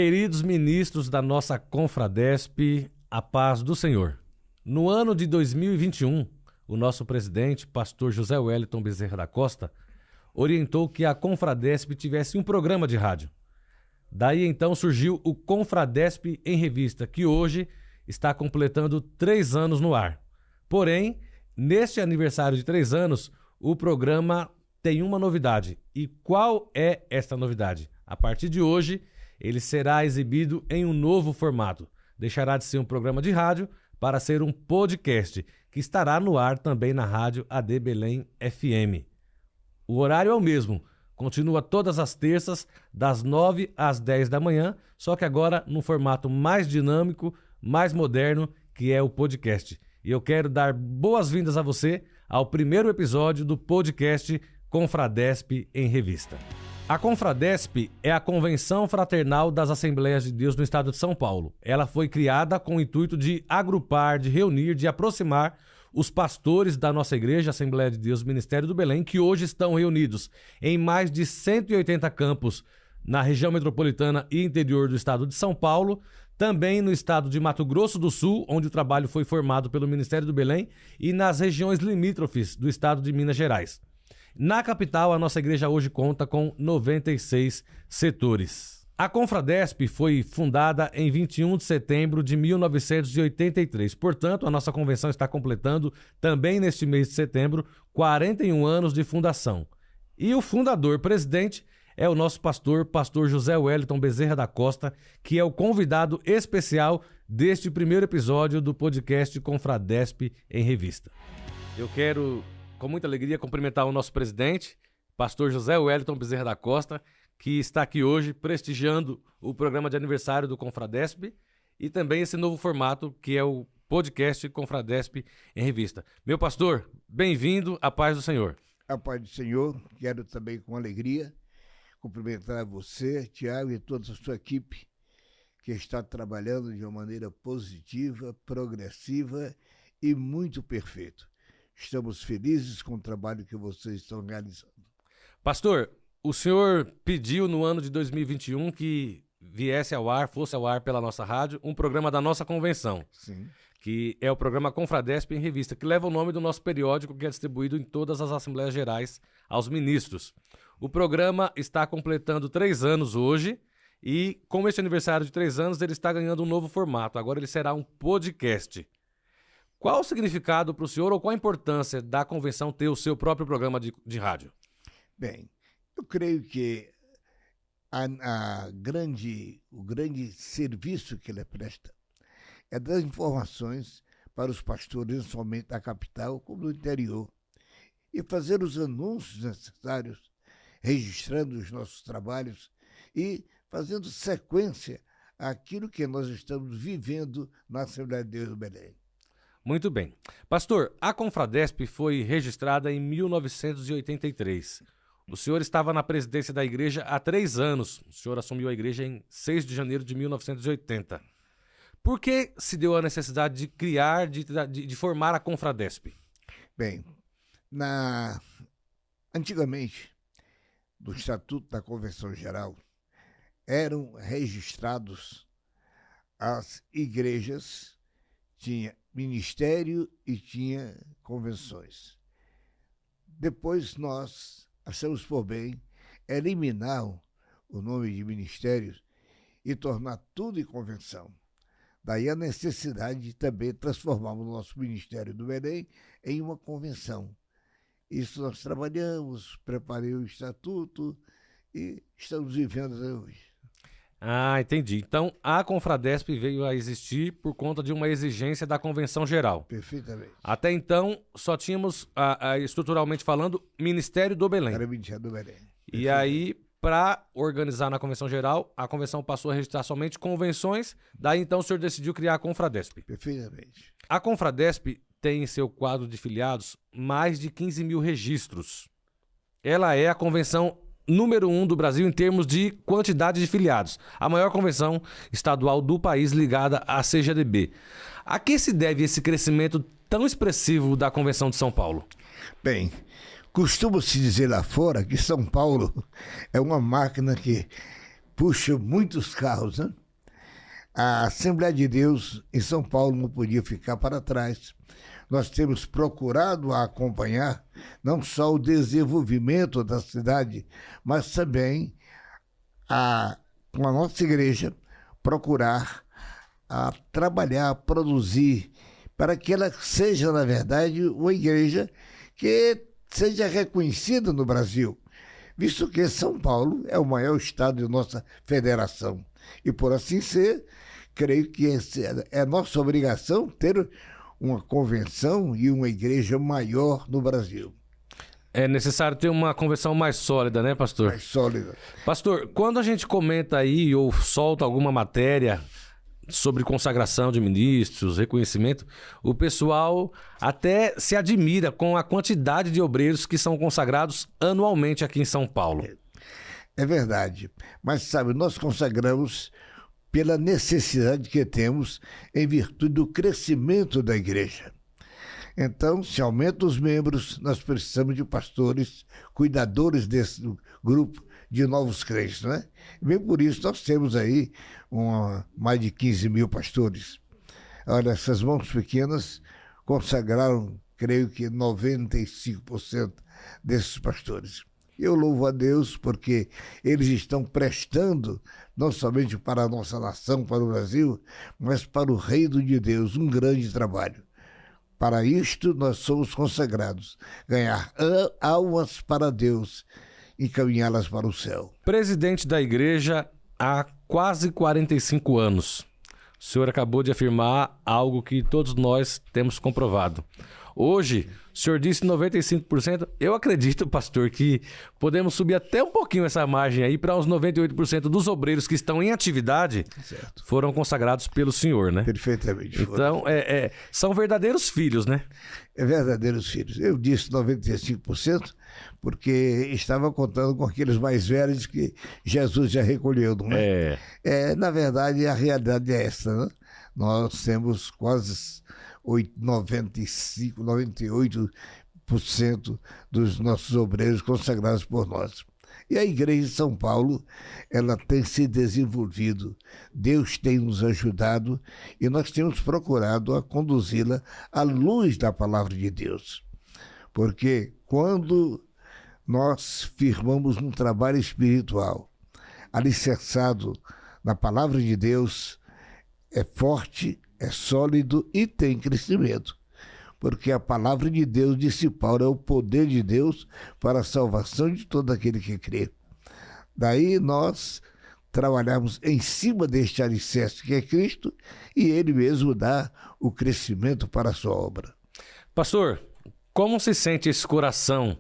Queridos ministros da nossa Confradesp, a paz do Senhor. No ano de 2021, o nosso presidente, pastor José Wellington Bezerra da Costa, orientou que a Confradesp tivesse um programa de rádio. Daí então surgiu o Confradesp em Revista, que hoje está completando 3 anos no ar. Porém, neste aniversário de 3 anos, o programa tem uma novidade. E qual é esta novidade? A partir de hoje, ele será exibido em um novo formato. Deixará de ser um programa de rádio para ser um podcast, que estará no ar também na rádio AD Belém FM. O horário é o mesmo, continua todas as terças, das 9 às 10 da manhã, só que agora num formato mais dinâmico, mais moderno, que é o podcast. E eu quero dar boas-vindas a você ao primeiro episódio do podcast Confradesp em Revista. A Confradesp é a Convenção Fraternal das Assembleias de Deus no Estado de São Paulo. Ela foi criada com o intuito de agrupar, de reunir, de aproximar os pastores da nossa igreja, Assembleia de Deus, Ministério do Belém, que hoje estão reunidos em mais de 180 campos na região metropolitana e interior do Estado de São Paulo, também no estado de Mato Grosso do Sul, onde o trabalho foi formado pelo Ministério do Belém, e nas regiões limítrofes do estado de Minas Gerais. Na capital, a nossa igreja hoje conta com 96 setores. A Confradesp foi fundada em 21 de setembro de 1983. Portanto, a nossa convenção está completando, também neste mês de setembro, 41 anos de fundação. E o fundador, presidente, é o nosso pastor José Wellington Bezerra da Costa, que é o convidado especial deste primeiro episódio do podcast Confradesp em Revista. Eu quero, com muita alegria, cumprimentar o nosso presidente, pastor José Wellington Bezerra da Costa, que está aqui hoje prestigiando o programa de aniversário do Confradesp e também esse novo formato que é o podcast Confradesp em Revista. Meu pastor, bem-vindo, à paz do Senhor. A paz do Senhor, quero também com alegria cumprimentar você, Tiago, e toda a sua equipe que está trabalhando de uma maneira positiva, progressiva e muito perfeita. Estamos felizes com o trabalho que vocês estão realizando. Pastor, o senhor pediu no ano de 2021 que fosse ao ar pela nossa rádio, um programa da nossa convenção. Sim. Que é o programa Confradesp em Revista, que leva o nome do nosso periódico, que é distribuído em todas as Assembleias Gerais aos ministros. O programa está completando 3 anos hoje e, com este aniversário de 3 anos, ele está ganhando um novo formato. Agora ele será um podcast. Qual o significado para o senhor ou qual a importância da convenção ter o seu próprio programa de rádio? Bem, eu creio que o grande serviço que ele presta é dar informações para os pastores, não somente da capital, como do interior, e fazer os anúncios necessários, registrando os nossos trabalhos e fazendo sequência àquilo que nós estamos vivendo na Assembleia de Deus do Belém. Muito bem. Pastor, a Confradesp foi registrada em 1983. O senhor estava na presidência da igreja há 3 anos. O senhor assumiu a igreja em 6 de janeiro de 1980. Por que se deu a necessidade de criar, de formar a Confradesp? Bem, antigamente, do Estatuto da Convenção Geral, eram registrados as igrejas, tinha ministério e tinha convenções. Depois nós achamos por bem eliminar o nome de ministérios e tornar tudo em convenção. Daí a necessidade de também transformarmos o nosso Ministério do Belém em uma convenção. Isso nós trabalhamos, preparei o estatuto e estamos vivendo até hoje. Ah, entendi. Então a Confradesp veio a existir por conta de uma exigência da Convenção Geral. Perfeitamente. Até então só tínhamos, estruturalmente falando, Ministério do Belém. Era o Ministério do Belém. E aí, para organizar na Convenção Geral, a Convenção passou a registrar somente convenções, daí então o senhor decidiu criar a Confradesp. Perfeitamente. A Confradesp tem em seu quadro de filiados mais de 15 mil registros. Ela é a convenção número 1 do Brasil em termos de quantidade de filiados. A maior convenção estadual do país ligada à CGDB. A que se deve esse crescimento tão expressivo da Convenção de São Paulo? Bem, costuma-se dizer lá fora que São Paulo é uma máquina que puxa muitos carros, né? A Assembleia de Deus em São Paulo não podia ficar para trás. Nós temos procurado acompanhar não só o desenvolvimento da cidade, mas também com a nossa igreja procurar trabalhar, produzir, para que ela seja, na verdade, uma igreja que seja reconhecida no Brasil, visto que São Paulo é o maior estado de nossa federação. E por assim ser, creio que é nossa obrigação ter uma convenção e uma igreja maior no Brasil. É necessário ter uma convenção mais sólida, né, pastor? Mais sólida. Pastor, quando a gente comenta aí ou solta alguma matéria sobre consagração de ministros, reconhecimento, o pessoal até se admira com a quantidade de obreiros que são consagrados anualmente aqui em São Paulo. É verdade. Mas, sabe, nós consagramos pela necessidade que temos em virtude do crescimento da igreja. Então, se aumenta os membros, nós precisamos de pastores, cuidadores desse grupo de novos crentes, não é? E bem por isso nós temos aí mais de 15 mil pastores. Olha, essas mãos pequenas consagraram, creio que 95% desses pastores. Eu louvo a Deus porque eles estão prestando, não somente para a nossa nação, para o Brasil, mas para o reino de Deus, um grande trabalho. Para isto nós somos consagrados, ganhar almas para Deus e caminhá-las para o céu. Presidente da igreja há quase 45 anos. O senhor acabou de afirmar algo que todos nós temos comprovado. Hoje, o senhor disse 95%. Eu acredito, pastor, que podemos subir até um pouquinho essa margem aí para uns 98% dos obreiros que estão em atividade. Certo. Foram consagrados pelo senhor, né? Perfeitamente. Então, são verdadeiros filhos, né? É verdadeiros filhos. Eu disse 95% porque estava contando com aqueles mais velhos que Jesus já recolheu, não é? Na verdade, a realidade é essa, né? Nós temos quase 95, 98% dos nossos obreiros consagrados por nós. E a igreja de São Paulo, ela tem se desenvolvido, Deus tem nos ajudado e nós temos procurado a conduzi-la à luz da palavra de Deus. Porque quando nós firmamos um trabalho espiritual alicerçado na palavra de Deus, é forte, é sólido e tem crescimento. Porque a palavra de Deus, disse Paulo, é o poder de Deus para a salvação de todo aquele que crê. Daí nós trabalhamos em cima deste alicerce que é Cristo e Ele mesmo dá o crescimento para a sua obra. Pastor, como se sente esse coração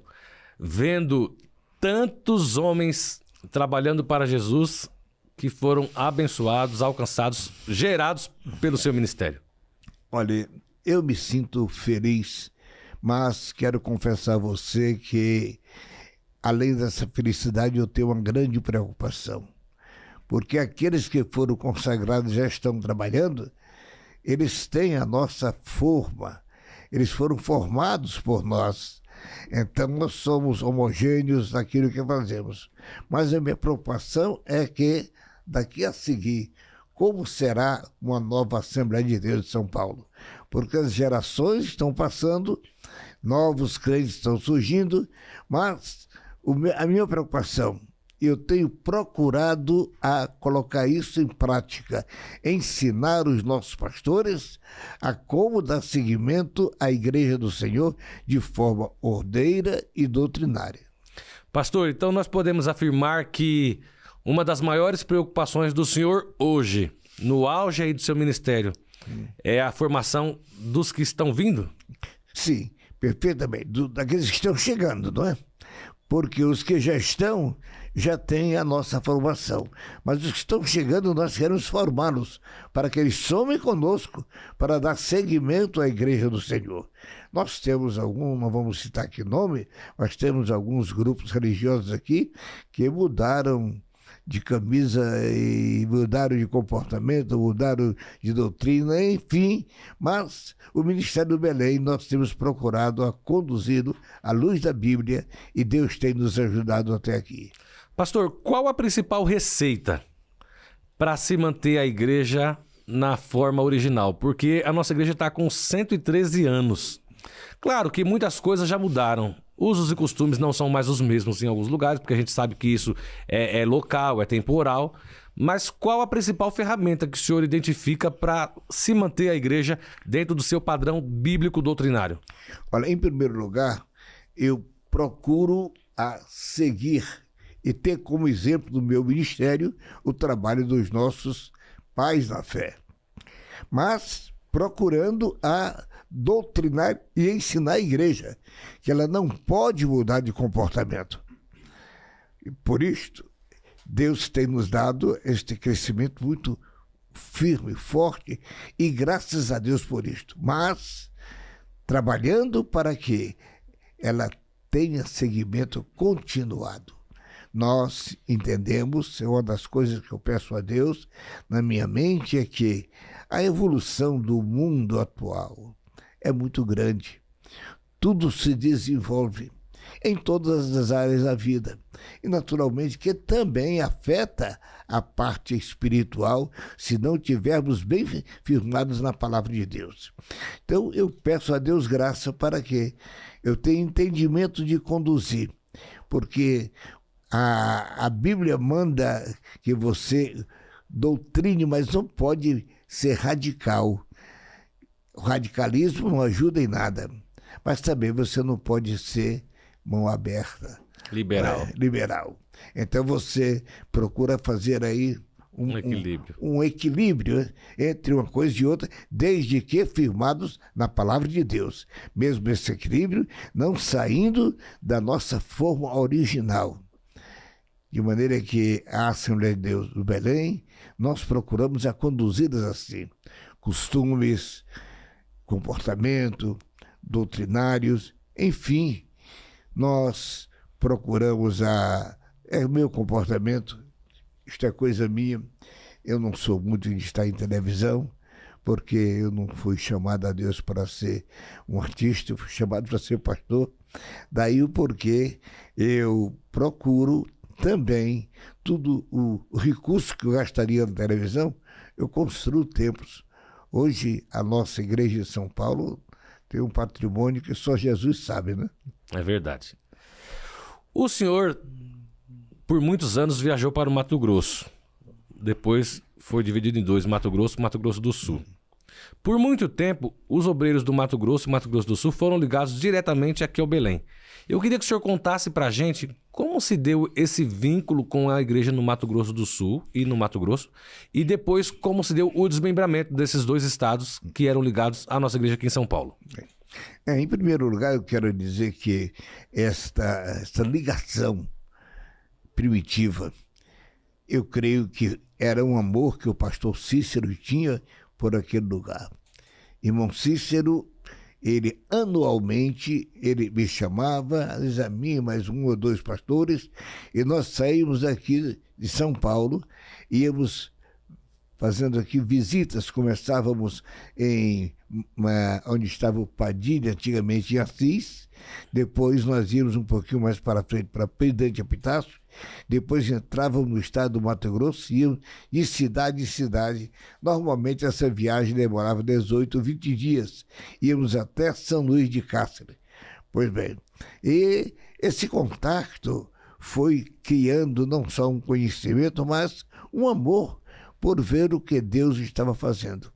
vendo tantos homens trabalhando para Jesus que foram abençoados, alcançados, gerados pelo seu ministério? Olha, eu me sinto feliz, mas quero confessar a você que, além dessa felicidade, eu tenho uma grande preocupação. Porque aqueles que foram consagrados já estão trabalhando, eles têm a nossa forma, eles foram formados por nós. Então, nós somos homogêneos naquilo que fazemos. Mas a minha preocupação é que, daqui a seguir, como será uma nova Assembleia de Deus de São Paulo? Porque as gerações estão passando, novos crentes estão surgindo, mas a minha preocupação, eu tenho procurado a colocar isso em prática, ensinar os nossos pastores a como dar seguimento à Igreja do Senhor de forma ordeira e doutrinária. Pastor, então nós podemos afirmar que uma das maiores preocupações do senhor hoje, no auge aí do seu ministério, é a formação dos que estão vindo? Sim, perfeitamente. Daqueles que estão chegando, não é? Porque os que já estão, já têm a nossa formação. Mas os que estão chegando, nós queremos formá-los para que eles somem conosco para dar seguimento à Igreja do Senhor. Nós temos não vamos citar aqui nome, mas temos alguns grupos religiosos aqui que mudaram de camisa e mudaram de comportamento, mudaram de doutrina, enfim. Mas o Ministério do Belém, nós temos procurado a conduzi-lo à luz da Bíblia e Deus tem nos ajudado até aqui. Pastor, qual a principal receita para se manter a igreja na forma original? Porque a nossa igreja está com 113 anos. Claro que muitas coisas já mudaram. Usos e costumes não são mais os mesmos em alguns lugares, porque a gente sabe que isso é local, é temporal. Mas qual a principal ferramenta que o senhor identifica para se manter a igreja dentro do seu padrão bíblico doutrinário? Olha, em primeiro lugar, eu procuro seguir e ter como exemplo do meu ministério o trabalho dos nossos pais na fé. Mas procurando doutrinar e ensinar a igreja que ela não pode mudar de comportamento. E por isto, Deus tem nos dado este crescimento muito firme, forte, e graças a Deus por isto. Mas trabalhando para que ela tenha seguimento continuado. Nós entendemos, é uma das coisas que eu peço a Deus na minha mente, é que a evolução do mundo atual é muito grande. Tudo se desenvolve em todas as áreas da vida. E, naturalmente, que também afeta a parte espiritual, se não tivermos bem firmados na palavra de Deus. Então, eu peço a Deus graça para que eu tenha entendimento de conduzir, porque a Bíblia manda que você doutrine, mas não pode ser radical. O radicalismo não ajuda em nada, mas também você não pode ser mão aberta. Liberal. Então você procura fazer aí um equilíbrio entre uma coisa e outra, desde que firmados na palavra de Deus. Mesmo esse equilíbrio não saindo da nossa forma original. De maneira que a Assembleia de Deus do Belém, nós procuramos a conduzi-las assim. Costumes, comportamento, doutrinários, enfim, nós procuramos o meu comportamento, isto é coisa minha, eu não sou muito de estar em televisão, porque eu não fui chamado a Deus para ser um artista, eu fui chamado para ser pastor, daí o porquê eu procuro também tudo o recurso que eu gastaria na televisão, eu construo templos. Hoje a nossa igreja de São Paulo tem um patrimônio que só Jesus sabe, né? É verdade. O senhor, por muitos anos, viajou para o Mato Grosso. Depois foi dividido em dois, Mato Grosso e Mato Grosso do Sul. Por muito tempo, os obreiros do Mato Grosso e Mato Grosso do Sul foram ligados diretamente aqui ao Belém. Eu queria que o senhor contasse para a gente como se deu esse vínculo com a igreja no Mato Grosso do Sul e no Mato Grosso, e depois como se deu o desmembramento desses dois estados que eram ligados à nossa igreja aqui em São Paulo. Em primeiro lugar, eu quero dizer que esta ligação primitiva, eu creio que era um amor que o pastor Cícero tinha por aquele lugar. Irmão Cícero, ele anualmente, ele me chamava, às vezes a mim, mais um ou dois pastores, e nós saímos aqui de São Paulo, íamos fazendo aqui visitas, começávamos onde estava o Padilha, antigamente em Assis, depois nós íamos um pouquinho mais para frente, para Presidente Epitácio, depois entrávamos no estado do Mato Grosso, íamos de cidade em cidade. Normalmente essa viagem demorava 18 ou 20 dias, íamos até São Luís de Cáceres. Pois bem, e esse contato foi criando não só um conhecimento, mas um amor por ver o que Deus estava fazendo.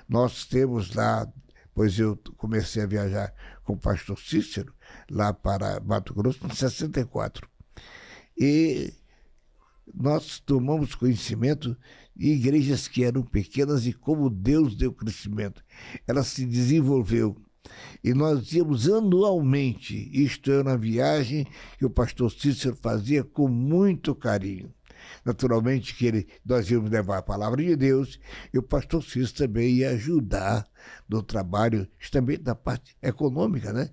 Nós temos lá, pois eu comecei a viajar com o pastor Cícero, lá para Mato Grosso, em 64. E nós tomamos conhecimento de igrejas que eram pequenas e como Deus deu crescimento. Ela se desenvolveu. E nós íamos anualmente, isto é, na viagem que o pastor Cícero fazia com muito carinho. Naturalmente que nós íamos levar a palavra de Deus e o pastor Cícero também ia ajudar no trabalho, também da parte econômica, né?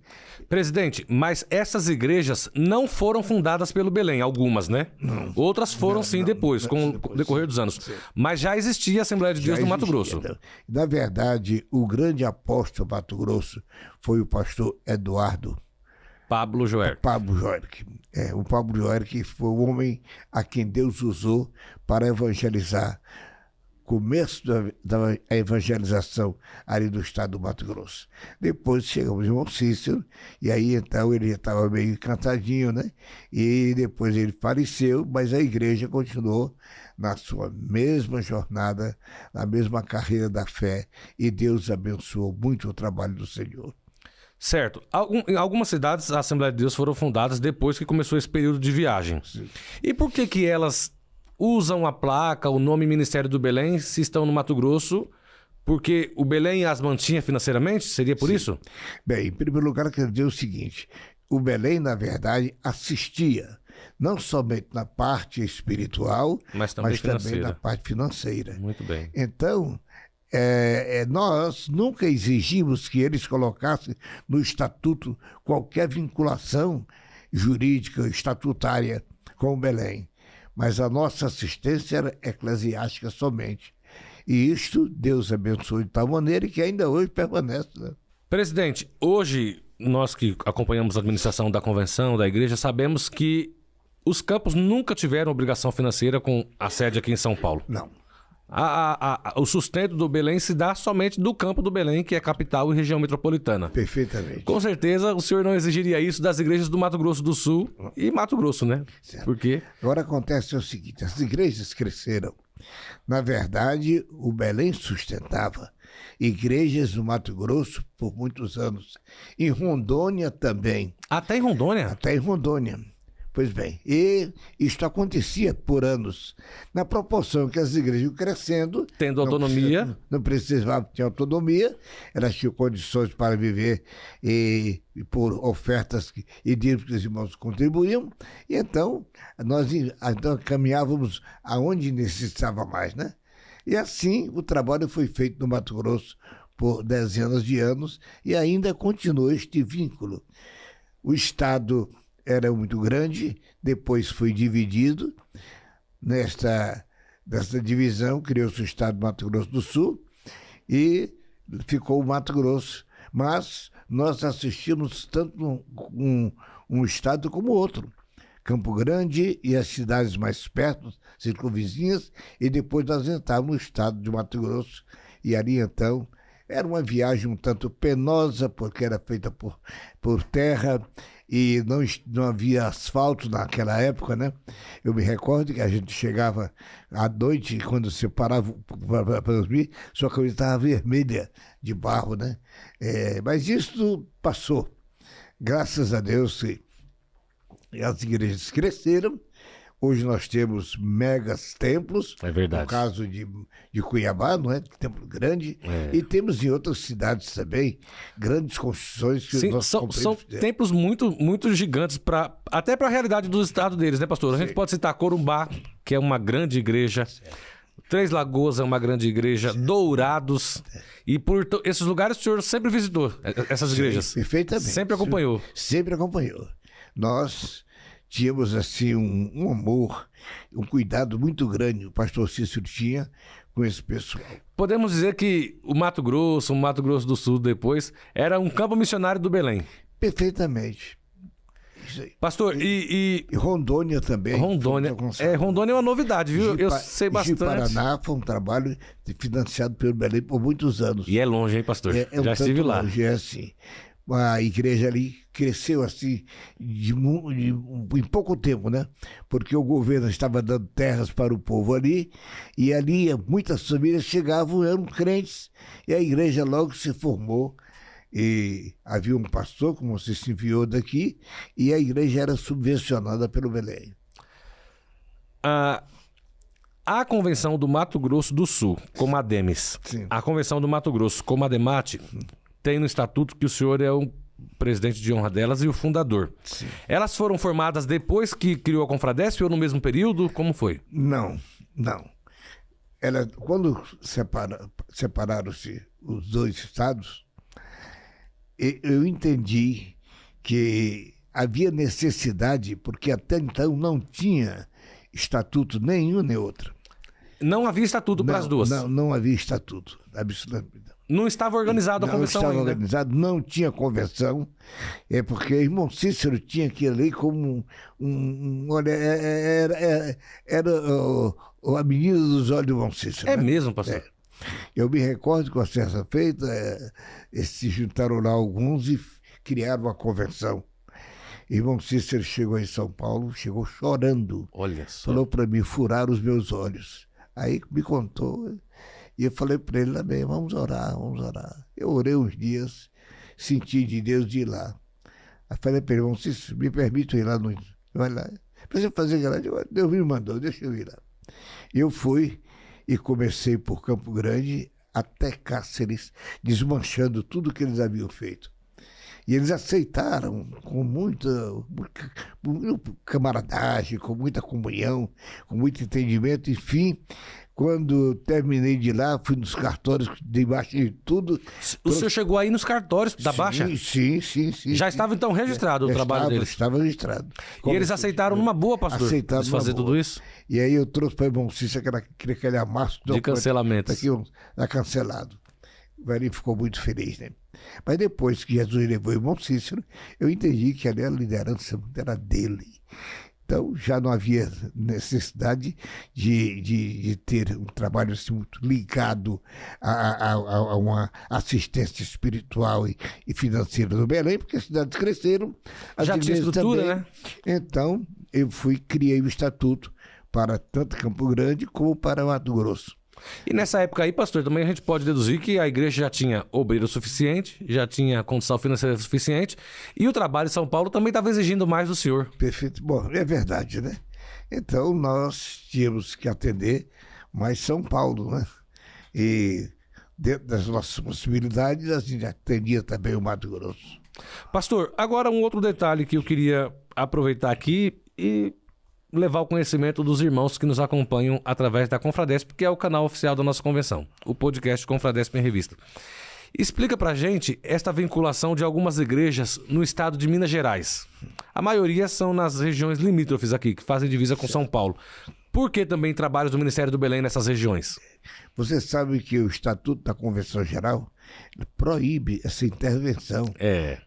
Presidente, mas essas igrejas não foram fundadas pelo Belém, algumas, né? Não. Outras foram depois, com o decorrer dos anos. Sim. Mas já existia a Assembleia de Deus no Mato Grosso. Na verdade, o grande apóstolo do Mato Grosso foi o pastor Eduardo Pablo Joerck. O Pablo Joerck foi o homem a quem Deus usou para evangelizar começo da evangelização ali do estado do Mato Grosso. Depois chegamos em Irmão Cícero, e aí então ele já estava meio cansadinho, né? E depois ele faleceu, mas a igreja continuou na sua mesma jornada, na mesma carreira da fé, e Deus abençoou muito o trabalho do Senhor. Certo. Em algumas cidades, a Assembleia de Deus foram fundadas depois que começou esse período de viagem. Sim. E por que elas usam a placa, o nome Ministério do Belém, se estão no Mato Grosso? Porque o Belém as mantinha financeiramente? Seria por isso? Bem, em primeiro lugar, eu quero dizer o seguinte: o Belém, na verdade, assistia não somente na parte espiritual, mas também na parte financeira. Muito bem. Então, nós nunca exigimos que eles colocassem no estatuto qualquer vinculação jurídica, estatutária com o Belém. Mas a nossa assistência era eclesiástica somente. E isto Deus abençoou de tal maneira que ainda hoje permanece. Né? Presidente, hoje nós que acompanhamos a administração da convenção, da igreja, sabemos que os campos nunca tiveram obrigação financeira com a sede aqui em São Paulo. Não. O sustento do Belém se dá somente do campo do Belém, que é capital e região metropolitana. Perfeitamente. Com certeza o senhor não exigiria isso das igrejas do Mato Grosso do Sul e Mato Grosso, né? Certo. Porque agora acontece o seguinte: as igrejas cresceram. Na verdade, o Belém sustentava igrejas no Mato Grosso por muitos anos. Em Rondônia também. Até em Rondônia? Até em Rondônia. Pois bem, e isto acontecia por anos. Na proporção que as igrejas iam crescendo... Tendo autonomia. Não precisavam ter autonomia, elas tinham condições para viver e por ofertas e dízimos que os irmãos contribuíam. E então, nós caminhávamos aonde necessitava mais, né? E assim, o trabalho foi feito no Mato Grosso por dezenas de anos e ainda continua este vínculo. O Estado era muito grande, depois foi dividido. Nesta divisão, criou-se o Estado do Mato Grosso do Sul e ficou o Mato Grosso. Mas nós assistimos tanto um Estado como outro. Campo Grande e as cidades mais perto, circunvizinhas, e depois nós entramos no Estado de Mato Grosso. E ali, então, era uma viagem um tanto penosa, porque era feita por terra, e não havia asfalto naquela época, né? Eu me recordo que a gente chegava à noite, quando você parava para dormir, sua camisa estava vermelha de barro, né? Mas isso passou. Graças a Deus, as igrejas cresceram. Hoje nós temos megas templos. É verdade. No caso de Cuiabá, não é? Templo grande. E temos em outras cidades também grandes construções que sim, são templos muito, muito gigantes, até para a realidade do estado deles, né, pastor? A gente pode citar Corumbá, que é uma grande igreja. Certo. Três Lagoas é uma grande igreja. Certo. Dourados. E por esses lugares o senhor sempre visitou essas igrejas? Perfeitamente. Sempre acompanhou? Sempre acompanhou. Nós tínhamos assim um amor, um cuidado muito grande, o pastor Cícero tinha com esse pessoal. Podemos dizer que o Mato Grosso do Sul depois, era um campo missionário do Belém? Perfeitamente. Isso aí. Pastor, e Rondônia também. Rondônia é uma novidade, viu? Eu sei bastante. Paraná foi um trabalho financiado pelo Belém por muitos anos. E é longe, hein, pastor? Já estive lá. Longe, assim. A igreja ali cresceu assim em pouco tempo, né? Porque o governo estava dando terras para o povo ali, e ali muitas famílias chegavam, eram crentes, e a igreja logo se formou. E havia um pastor, como você se enviou daqui, e a igreja era subvencionada pelo Belém. A Convenção do Mato Grosso do Sul, como a Demes, a Convenção do Mato Grosso, como a Demate, tem no estatuto que o senhor é o presidente de honra delas e o fundador. Sim. Elas foram formadas depois que criou a Confradesp ou no mesmo período? Como foi? Não. Quando separaram-se os dois estados, eu entendi que havia necessidade, porque até então não tinha estatuto nenhum nem outro. Não havia estatuto para as duas? Não havia estatuto, absolutamente. Não estava organizada a convenção ainda? Não estava organizado, não tinha convenção, porque o irmão Cícero tinha aquilo ali como olha, era a menina dos olhos do irmão Cícero. É, né? Mesmo, pastor? É. Eu me recordo que a certa feita, se juntaram lá alguns e criaram uma convenção. Irmão Cícero chegou em São Paulo, chegou chorando. Olha só. Falou para mim, furar os meus olhos. Aí me contou, e eu falei para ele também, vamos orar. Eu orei uns dias, senti de Deus de ir lá. Aí falei para ele, irmão Cícero, me permite ir lá, vai lá. Precisa fazer grande, Deus me mandou, deixa eu ir lá. Eu fui e comecei por Campo Grande até Cáceres, desmanchando tudo que eles haviam feito. E eles aceitaram com muita camaradagem, com muita comunhão, com muito entendimento. Enfim, quando terminei de lá, fui nos cartórios, debaixo de tudo. O senhor chegou aí nos cartórios da Baixa? Sim. Já estava então registrado o trabalho deles? Estava registrado. E eles aceitaram numa boa, pastor? Aceitaram fazer tudo isso? E aí eu trouxe para o irmão Cícero aquele amasso de cancelamentos. Está cancelado. O velhinho ficou muito feliz, né? Mas depois que Jesus levou o irmão Cícero, eu entendi que ali a liderança era dele. Então já não havia necessidade de ter um trabalho assim, muito ligado a uma assistência espiritual e financeira do Belém, porque as cidades cresceram. Já tinha estrutura, também, né? Então eu criei o estatuto para tanto Campo Grande como para Mato Grosso. E nessa época aí, pastor, também a gente pode deduzir que a igreja já tinha obreiro suficiente, já tinha condição financeira suficiente, e o trabalho em São Paulo também estava exigindo mais do senhor. Perfeito. Bom, é verdade, né? Então nós tínhamos que atender mais São Paulo, né? E dentro das nossas possibilidades, a gente atendia também o Mato Grosso. Pastor, agora um outro detalhe que eu queria aproveitar aqui e levar o conhecimento dos irmãos que nos acompanham através da Confradesp, que é o canal oficial da nossa convenção, o podcast Confradesp em Revista. Explica pra gente esta vinculação de algumas igrejas no estado de Minas Gerais. A maioria são nas regiões limítrofes aqui, que fazem divisa com São Paulo. Por que também trabalhos do Ministério do Belém nessas regiões? Você sabe que o Estatuto da Convenção Geral proíbe essa intervenção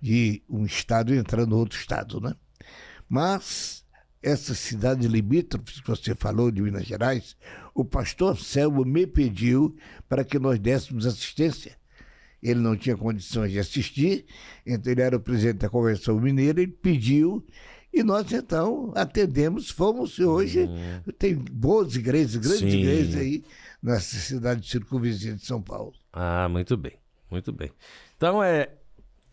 de um estado entrando no outro estado, né? Mas essa cidade limítrofe que você falou, de Minas Gerais, o pastor Anselmo me pediu para que nós dessemos assistência. Ele não tinha condições de assistir, então ele era o presidente da Convenção Mineira, ele pediu, e nós então atendemos, fomos, e hoje tem boas igrejas, grandes igrejas aí, nessa cidade circunvizinha de São Paulo. Ah, muito bem, muito bem. Então,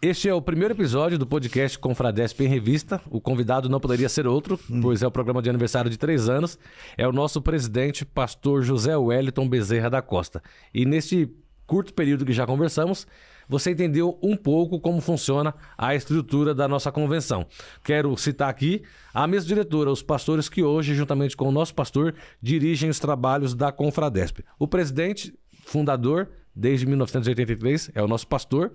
este é o primeiro episódio do podcast Confradesp em Revista. O convidado não poderia ser outro, pois é o programa de aniversário de 3 anos. É o nosso presidente, pastor José Wellington Bezerra da Costa. E neste curto período que já conversamos, você entendeu um pouco como funciona a estrutura da nossa convenção. Quero citar aqui a mesa diretora, os pastores que hoje, juntamente com o nosso pastor, dirigem os trabalhos da Confradesp. O presidente, fundador, desde 1983, é o nosso pastor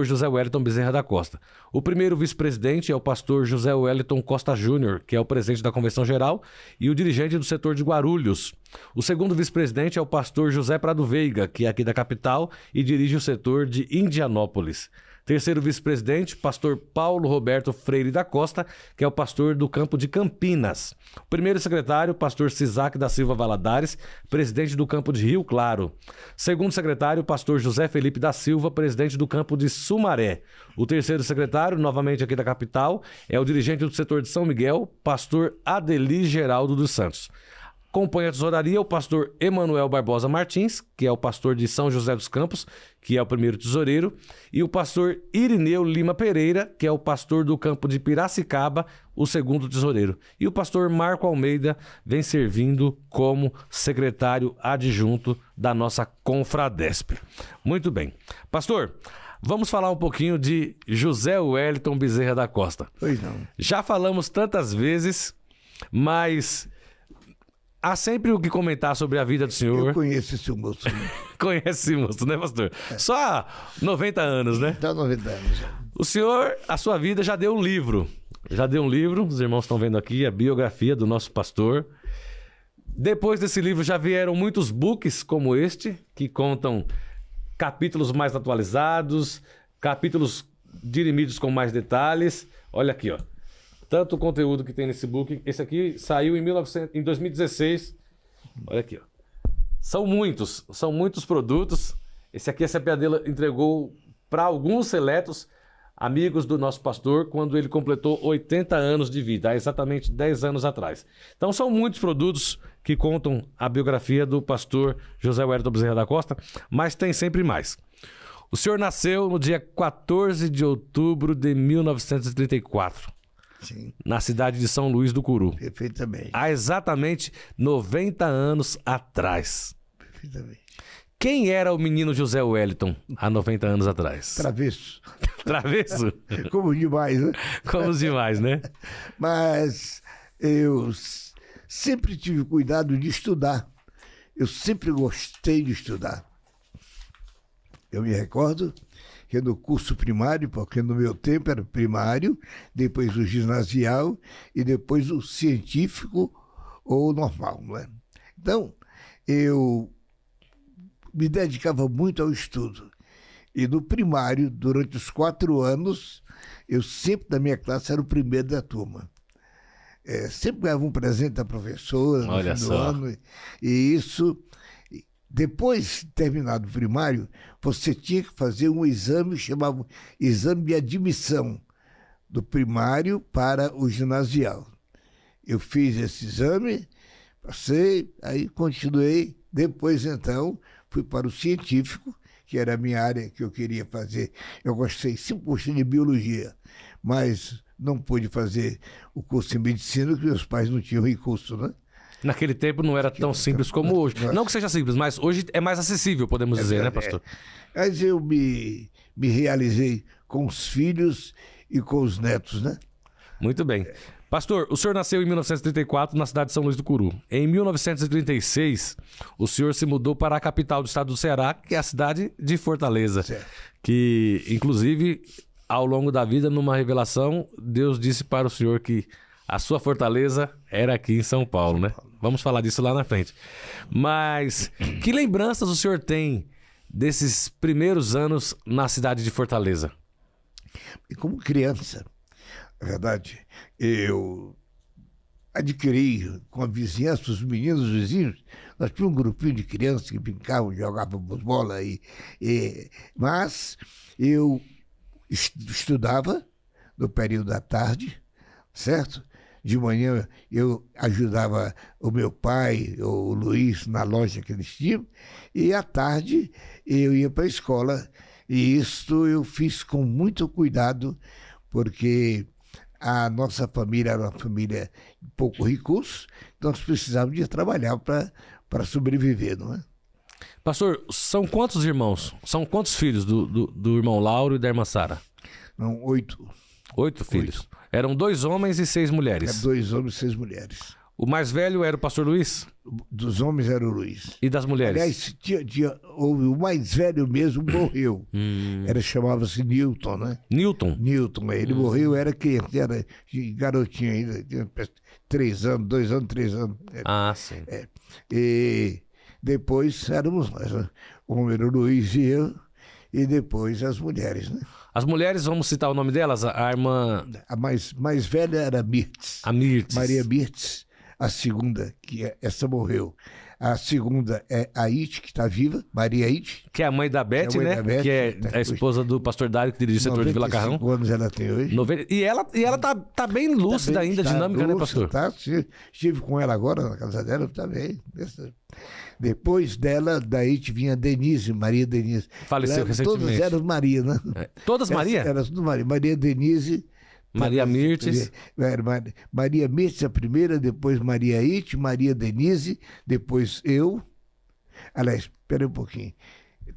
José Wellington Bezerra da Costa. O primeiro vice-presidente é o pastor José Wellington Costa Júnior, que é o presidente da Convenção Geral e o dirigente do setor de Guarulhos. O segundo vice-presidente é o pastor José Prado Veiga, que é aqui da capital e dirige o setor de Indianópolis. Terceiro vice-presidente, pastor Paulo Roberto Freire da Costa, que é o pastor do campo de Campinas. O primeiro secretário, pastor Cisac da Silva Valadares, presidente do campo de Rio Claro. Segundo secretário, pastor José Felipe da Silva, presidente do campo de Sumaré. O terceiro secretário, novamente aqui da capital, é o dirigente do setor de São Miguel, pastor Adeli Geraldo dos Santos. Compõe a tesouraria o pastor Emanuel Barbosa Martins, que é o pastor de São José dos Campos, que é o primeiro tesoureiro, e o pastor Irineu Lima Pereira, que é o pastor do campo de Piracicaba, o segundo tesoureiro. E o pastor Marco Almeida vem servindo como secretário adjunto da nossa Confradesp. Muito bem. Pastor, vamos falar um pouquinho de José Wellington Bezerra da Costa. Pois não. Já falamos tantas vezes, mas há sempre o que comentar sobre a vida do senhor. Eu conheço esse moço. Conhece esse moço, né, pastor? Só há 90 anos, né? Dá 90 anos. O senhor, a sua vida já deu um livro. Já deu um livro, os irmãos estão vendo aqui, a biografia do nosso pastor. Depois desse livro já vieram muitos books como este, que contam capítulos mais atualizados, capítulos dirimidos com mais detalhes. Olha aqui, ó. Tanto o conteúdo que tem nesse book. Esse aqui saiu em 2016. Olha aqui, ó. São muitos produtos. Esse aqui a Cepeadela entregou para alguns seletos amigos do nosso pastor quando ele completou 80 anos de vida, há exatamente 10 anos atrás. Então são muitos produtos que contam a biografia do pastor José Wellington Bezerra da Costa, mas tem sempre mais. O senhor nasceu no dia 14 de outubro de 1934. Sim. Na cidade de São Luís do Curu. Perfeitamente. Há exatamente 90 anos atrás. Perfeitamente. Quem era o menino José Wellington há 90 anos atrás? Travesso. Travesso? Como demais, né? Como os demais, né? Mas eu sempre tive cuidado de estudar. Eu sempre gostei de estudar. Eu me recordo que no curso primário, porque no meu tempo era primário, depois o ginasial e depois o científico ou normal, não é? Então, eu me dedicava muito ao estudo. E no primário, durante os 4 anos, eu sempre, da minha classe, era o primeiro da turma. Sempre ganhava um presente da professora no fim do ano. E isso, depois de terminado o primário, você tinha que fazer um exame, chamava exame de admissão, do primário para o ginasial. Eu fiz esse exame, passei, aí continuei. Depois, então, fui para o científico, que era a minha área que eu queria fazer. Eu sempre gostei de biologia, mas não pude fazer o curso de medicina, porque meus pais não tinham recurso, né? Naquele tempo não era tão simples como hoje. Não que seja simples, mas hoje é mais acessível, podemos dizer, né, pastor? Mas eu me realizei com os filhos e com os netos, né? Muito bem. Pastor, o senhor nasceu em 1934 na cidade de São Luís do Curu. Em 1936, o senhor se mudou para a capital do estado do Ceará, que é a cidade de Fortaleza. Certo. Que, inclusive, ao longo da vida, numa revelação, Deus disse para o senhor que a sua fortaleza era aqui em São Paulo, né? Vamos falar disso lá na frente. Mas que lembranças o senhor tem desses primeiros anos na cidade de Fortaleza? E como criança, na verdade, eu adquiri com a vizinhança, os meninos, os vizinhos, nós tínhamos um grupinho de crianças que brincavam, jogávamos bola, mas eu estudava no período da tarde, certo? De manhã eu ajudava o meu pai, o Luiz, na loja que eles tinham, e à tarde eu ia para a escola. E isso eu fiz com muito cuidado, porque a nossa família era uma família de pouco recurso, então nós precisávamos de trabalhar para sobreviver, não é? Pastor, são quantos irmãos? São quantos filhos do irmão Lauro e da irmã Sara? Não, 8. 8 filhos. Eram 2 homens e 6 mulheres. 2 homens e 6 mulheres. O mais velho era o pastor Luiz? Dos homens era o Luiz. E das mulheres? Aliás, o mais velho mesmo morreu. Chamava-se Newton, né? Newton? Newton, ele morreu, era garotinho ainda, tinha 3 anos, 2 anos, 3 anos. Ah, sim. E depois éramos nós, né? O homem era o Luiz e eu, e depois as mulheres, né? As mulheres, vamos citar o nome delas? A irmã... A mais velha era Mirtz. A Mirtz. Maria Mirtz. A segunda, essa morreu. A segunda é a It, que está viva, Maria It. Que é a mãe da Beth, né? Que é a esposa do pastor Dário, que dirige o setor de Vila Carrão. 95 anos ela tem hoje. E ela tá bem lúcida ainda, dinâmica, né, pastor? Tá, estive com ela agora na casa dela, tá bem. Depois dela, daí vinha Denise, Maria Denise. Faleceu recentemente. Todas eram Maria, né? Todas Maria? Eram tudo Maria. Maria Denise... Maria Mirtz. Maria Mirtz a primeira, depois Maria It, Maria Denise, depois eu. Aliás, espera um pouquinho.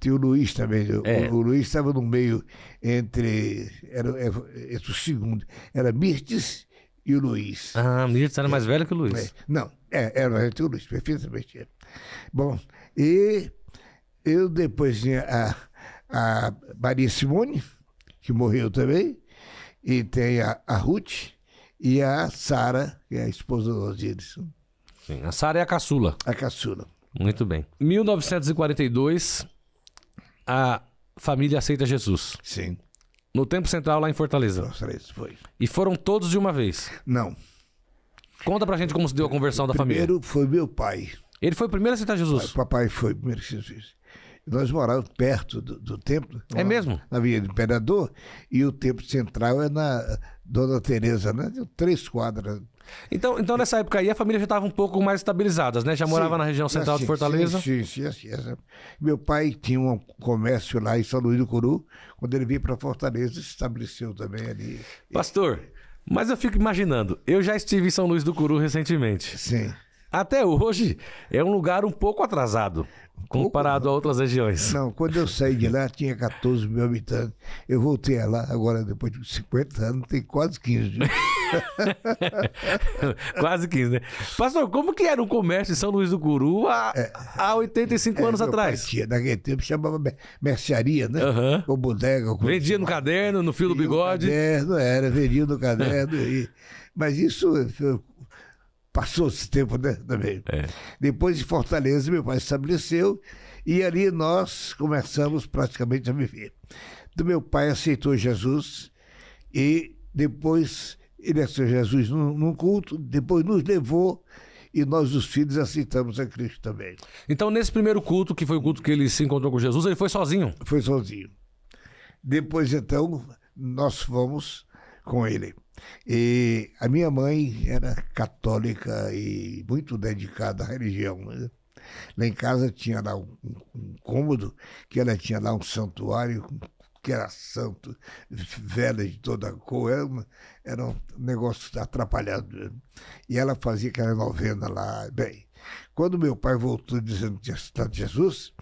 Tem o Luiz também. O Luiz estava no meio entre o segundo. Era Mirtz e o Luiz. Ah, Mirtz era mais velho que o Luiz. Não, era entre o Luiz, perfeitamente. Bom, e eu depois tinha a Maria Simone, que morreu também. E tem a Ruth e a Sara, que é a esposa do Osíris. Sim, a Sara é a caçula. A caçula. Muito bem. 1942, a família aceita Jesus. Sim. No Tempo Central, lá em Fortaleza. Fortaleza, foi. E foram todos de uma vez. Não. Conta pra gente como se deu a conversão da família. Primeiro foi meu pai. Ele foi o primeiro a aceitar Jesus? O papai foi o primeiro que Jesus. Nós morávamos perto do templo. É mesmo? Na Avenida do Imperador. E o templo central é na Dona Teresa, né? 3 quadras. Então, nessa época aí, a família já estava um pouco mais estabilizadas, né? Já morava na região central de Fortaleza. Sim. Meu pai tinha um comércio lá em São Luís do Curu. Quando ele veio para Fortaleza, se estabeleceu também ali. Pastor, mas eu fico imaginando, eu já estive em São Luís do Curu recentemente. Sim. Até hoje, é um lugar um pouco atrasado, comparado a outras regiões. Não, quando eu saí de lá, tinha 14 mil habitantes. Eu voltei lá, agora depois de 50 anos, tem quase 15. Quase 15, né? Pastor, como que era o comércio em São Luís do Curu há 85 anos atrás? Naquele tempo chamava mercearia, né? Uhum. Ou bodega. Ou vendia no caderno, no fio do bigode. Vendia no caderno. Mas isso passou esse tempo, né? Também. Depois de Fortaleza, meu pai estabeleceu e ali nós começamos praticamente a viver. Então, meu pai aceitou Jesus e depois ele aceitou Jesus num culto, depois nos levou e nós, os filhos, aceitamos a Cristo também. Então, nesse primeiro culto, que foi o culto que ele se encontrou com Jesus, ele foi sozinho? Foi sozinho. Depois, então, nós fomos com ele. E a minha mãe era católica e muito dedicada à religião, né? Lá em casa tinha lá um cômodo, que ela tinha lá um santuário, que era santo, vela de toda cor, era um negócio atrapalhado. E ela fazia aquela novena lá. Bem, quando meu pai voltou dizendo que tinha aceitado Jesus,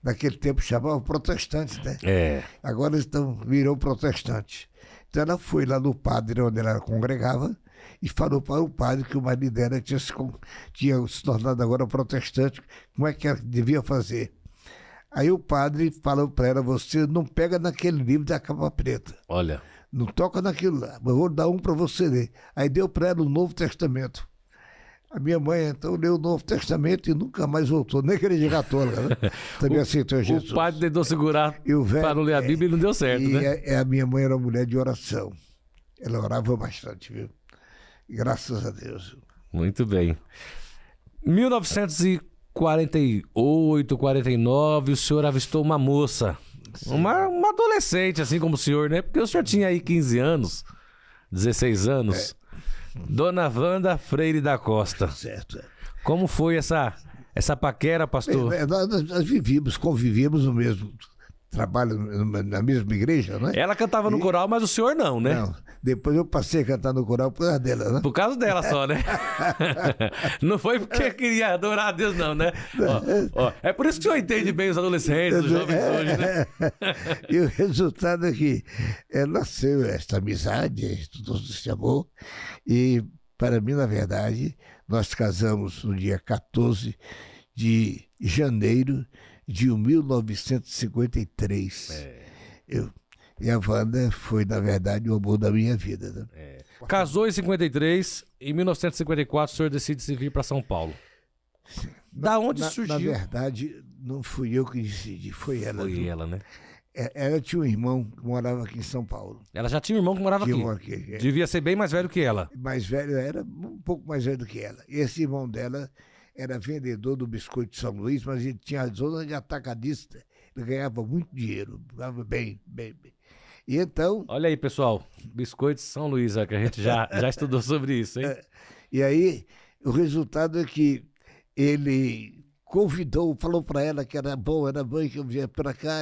naquele tempo chamavam protestantes, né? Agora virou protestante. Então ela foi lá no padre onde ela congregava e falou para o padre que o marido dela tinha se tornado agora protestante, como é que ela devia fazer. Aí o padre falou para ela, você não pega naquele livro da capa preta. Olha. Não toca naquilo lá, mas eu vou dar um para você ler. Aí deu para ela o Novo Testamento. A minha mãe, então, leu o Novo Testamento e nunca mais voltou, nem igreja católica, né? Também aceitou Jesus. O padre tentou segurar para não ler a Bíblia e não deu certo, né? A minha mãe era uma mulher de oração. Ela orava bastante, viu? Graças a Deus. Muito bem. 1948, 49, o senhor avistou uma moça. Uma adolescente, assim como o senhor, né? Porque o senhor tinha aí 15 anos, 16 anos. Dona Wanda Freire da Costa. Certo. Como foi essa paquera, pastor? Nós convivíamos no mesmo trabalho, na mesma igreja, né? Ela cantava no coral, mas o senhor não, né? Não. Depois eu passei a cantar no coral por causa dela, né? Por causa dela só, né? Não foi porque queria adorar a Deus, não, né? Ó, é por isso que o senhor entende bem os adolescentes, os jovens hoje, né? E o resultado é que nasceu esta amizade, todo esse amor. E, para mim, na verdade, nós casamos no dia 14 de janeiro de 1953. E a Wanda foi, na verdade, o amor da minha vida. Né? Casou em 53, em 1954 o senhor decide se vir para São Paulo. Da onde surgiu? Na verdade, não fui eu que decidi, foi ela. Foi ela, né? Ela tinha um irmão que morava aqui em São Paulo. Ela já tinha um irmão que morava aqui. Devia ser bem mais velho que ela. Mais velho, era um pouco mais velho do que ela. Esse irmão dela era vendedor do biscoito de São Luís, mas ele tinha a zona de atacadista. Ele ganhava muito dinheiro, ganhava bem. E então... Olha aí, pessoal, biscoito de São Luís, que a gente já estudou sobre isso, hein? E aí, o resultado é que ele convidou, falou para ela que era bom que eu viesse para cá,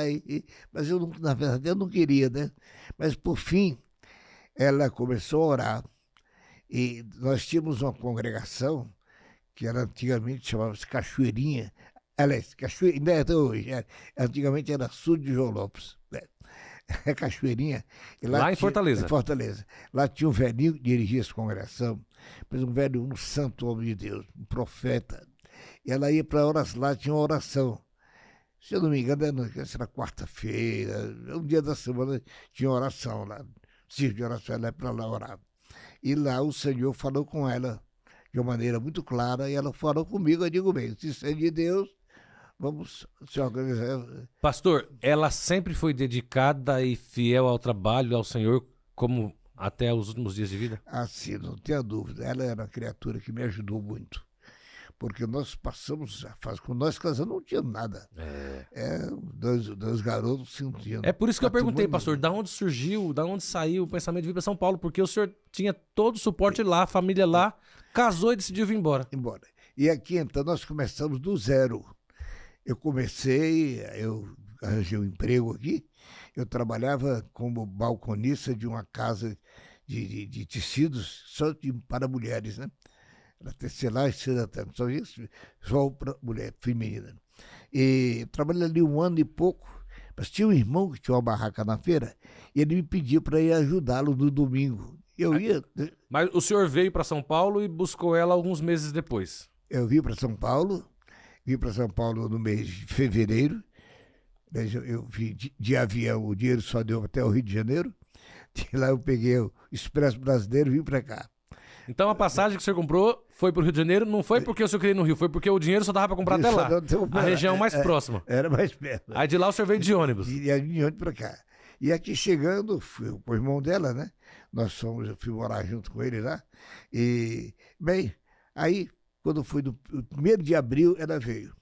mas eu, na verdade, eu não queria, né? Mas, por fim, ela começou a orar e nós tínhamos uma congregação que antigamente chamava-se Cachoeirinha. Aliás, Cachoeirinha, ainda até hoje, antigamente era sul de João Lopes, né? É Cachoeirinha. Lá em Fortaleza. Em Fortaleza. Lá tinha um velhinho que dirigia essa congregação, mas um santo homem de Deus, um profeta. E ela ia para oração, lá tinha uma oração. Se eu não me engano, era quarta-feira, um dia da semana tinha oração lá. Circo de oração, ela ia para lá orar. E lá o Senhor falou com ela de uma maneira muito clara, e ela falou comigo, eu digo bem, se isso é de Deus, vamos se organizar. Pastor, ela sempre foi dedicada e fiel ao trabalho, ao Senhor, como até os últimos dias de vida? Assim, não tenha dúvida, ela era uma criatura que me ajudou muito. Porque nós passamos a fase, quando nós casamos, não tinha nada. Dois garotos se tinham. É por isso que eu perguntei, pastor, da onde surgiu, da onde saiu o pensamento de vir para São Paulo? Porque o senhor tinha todo o suporte lá, a família lá, casou e decidiu vir embora. E aqui, então, nós começamos do zero. Eu arranjei um emprego aqui, eu trabalhava como balconista de uma casa de tecidos para mulheres, né? Era tecelagem, só isso, só para mulher feminina. E trabalhei ali 1 ano e pouco, mas tinha um irmão que tinha uma barraca na feira, e ele me pediu para ir ajudá-lo no domingo. Eu ia. Mas o senhor veio para São Paulo e buscou ela alguns meses depois. Eu vim para São Paulo no mês de fevereiro. Eu vim de avião, o dinheiro só deu até o Rio de Janeiro. De lá eu peguei o Expresso Brasileiro e vim para cá. Então a passagem que o senhor comprou foi para o Rio de Janeiro, não foi porque o senhor queria ir no Rio, foi porque o dinheiro só dava para comprar até lá, a região mais próxima. Era mais perto. Aí de lá o senhor veio de ônibus. E de ônibus para cá. E aqui chegando, fui com o irmão dela, né? Eu fui morar junto com ele lá. E, bem, aí, quando foi no 1º de abril, ela veio.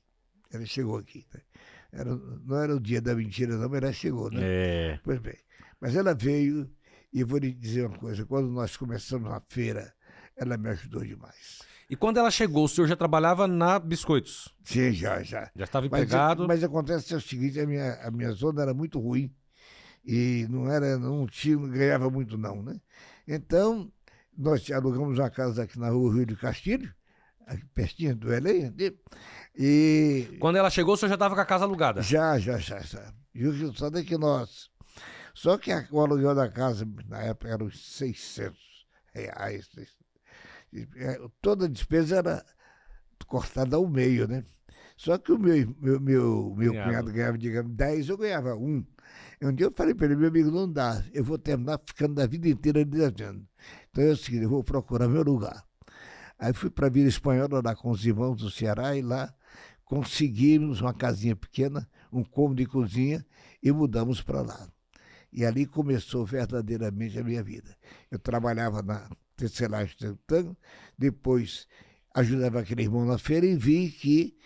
Ela chegou aqui. Né? Não era o dia da mentira, não, mas ela chegou, né? Pois bem. Mas ela veio, e eu vou lhe dizer uma coisa, quando nós começamos a feira, ela me ajudou demais. E quando ela chegou, o senhor já trabalhava na Biscoitos? Sim, já. Já estava empregado? Mas acontece o seguinte, a minha zona era muito ruim e não ganhava muito não, né? Então, nós alugamos uma casa aqui na rua Rio de Castilho, aqui pertinho do Belém, e... Quando ela chegou, o senhor já estava com a casa alugada? Já. E o resultado é que Só que o aluguel da casa, na época, era uns R$600. Toda a despesa era cortada ao meio, né? Só que o meu cunhado ganhava, digamos, 10, eu ganhava 1. E um dia eu falei para ele, meu amigo, não dá, eu vou terminar ficando a vida inteira devendo. Então é o seguinte, eu vou procurar meu lugar. Aí fui para a Vila Espanhola, lá com os irmãos do Ceará, e lá conseguimos uma casinha pequena, um cômodo de cozinha, e mudamos para lá. E ali começou verdadeiramente a minha vida. Eu trabalhava na tecelagem de tango, depois ajudava aquele irmão na feira e vi que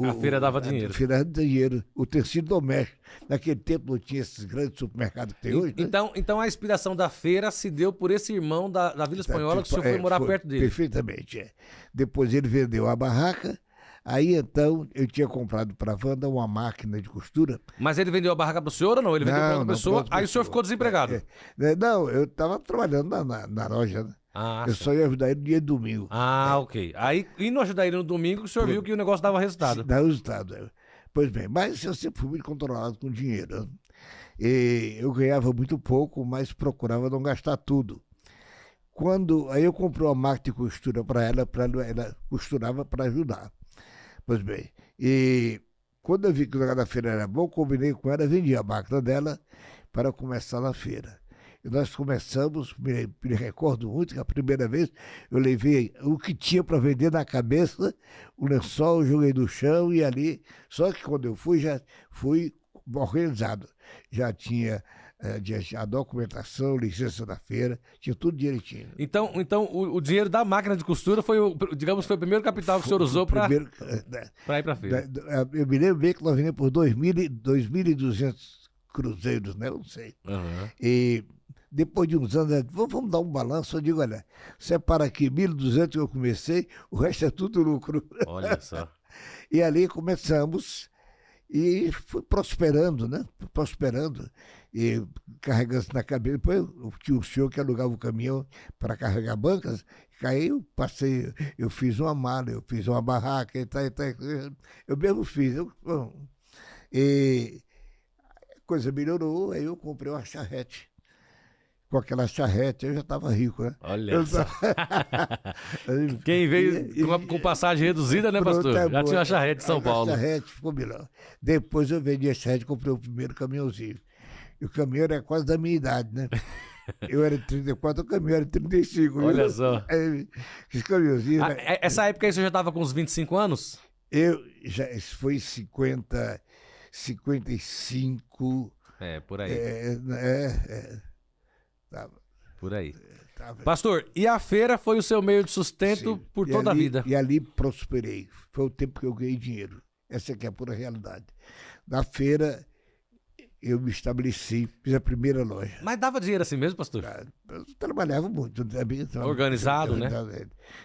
a feira dava dinheiro. A feira dava dinheiro. O tecido doméstico. Naquele tempo não tinha esses grandes supermercados que tem hoje. Né? Então a inspiração da feira se deu por esse irmão da Vila Espanhola que o senhor foi morar perto dele. Perfeitamente. Depois ele vendeu a barraca. Aí então eu tinha comprado para a Wanda uma máquina de costura. Mas ele vendeu a barraca para o senhor ou não? Ele vendeu para outra pessoa, aí o senhor ficou desempregado. Não, eu estava trabalhando na loja, né? Eu só ia ajudar ele no dia de domingo. Ok. Aí, indo ajudar ele no domingo, o senhor viu que o negócio dava resultado. Dava resultado. Pois bem, mas eu sempre fui muito controlado com dinheiro. Né? E eu ganhava muito pouco, mas procurava não gastar tudo. Aí eu comprei uma máquina de costura para ela costurava para ajudar. Pois bem, e quando eu vi que o lugar da feira era bom, combinei com ela, vendi a máquina dela para começar na feira. E nós começamos, me recordo muito que a primeira vez eu levei o que tinha para vender na cabeça, o lençol, joguei no chão e ali. Só que quando eu fui, já fui organizado. Já tinha a documentação, licença da feira, tinha tudo direitinho. Então o dinheiro da máquina de costura foi o primeiro capital que o senhor usou para ir para a feira. Eu me lembro bem que nós vendemos por 2.200 cruzeiros, né? Eu não sei. Uhum. E depois de uns anos, vamos dar um balanço. Eu digo, olha, separa aqui 1.200 que eu comecei, o resto é tudo lucro. Olha só. E ali começamos e fui prosperando, né? Prosperando e carregando na cabeça. Depois tinha um senhor que alugava o caminhão para carregar bancas. Aí eu fiz uma mala, eu fiz uma barraca e tal. Eu mesmo fiz. E a coisa melhorou, aí eu comprei uma charrete. Com aquela charrete, eu já estava rico, né? Olha só. Quem veio com passagem reduzida, né, pastor? Já tinha uma charrete em São Paulo. A charrete ficou melhor. Depois eu vendi a charrete e comprei o primeiro caminhãozinho. E o caminhão era quase da minha idade, né? Eu era de 34, o caminhão era de 35. Olha viu? só. Esse caminhãozinho, né? Essa época aí você já estava com uns 25 anos? Isso foi 50, 55. Por aí. Tava, Por aí. tava. Pastor, e a feira foi o seu meio de sustento Sim. por E toda a ali- vida? E ali prosperei. Foi o tempo que eu ganhei dinheiro. Essa aqui é a pura realidade. Na feira, eu me estabeleci, fiz a primeira loja. Mas dava dinheiro assim mesmo, pastor? Eu trabalhava muito. Organizado, né?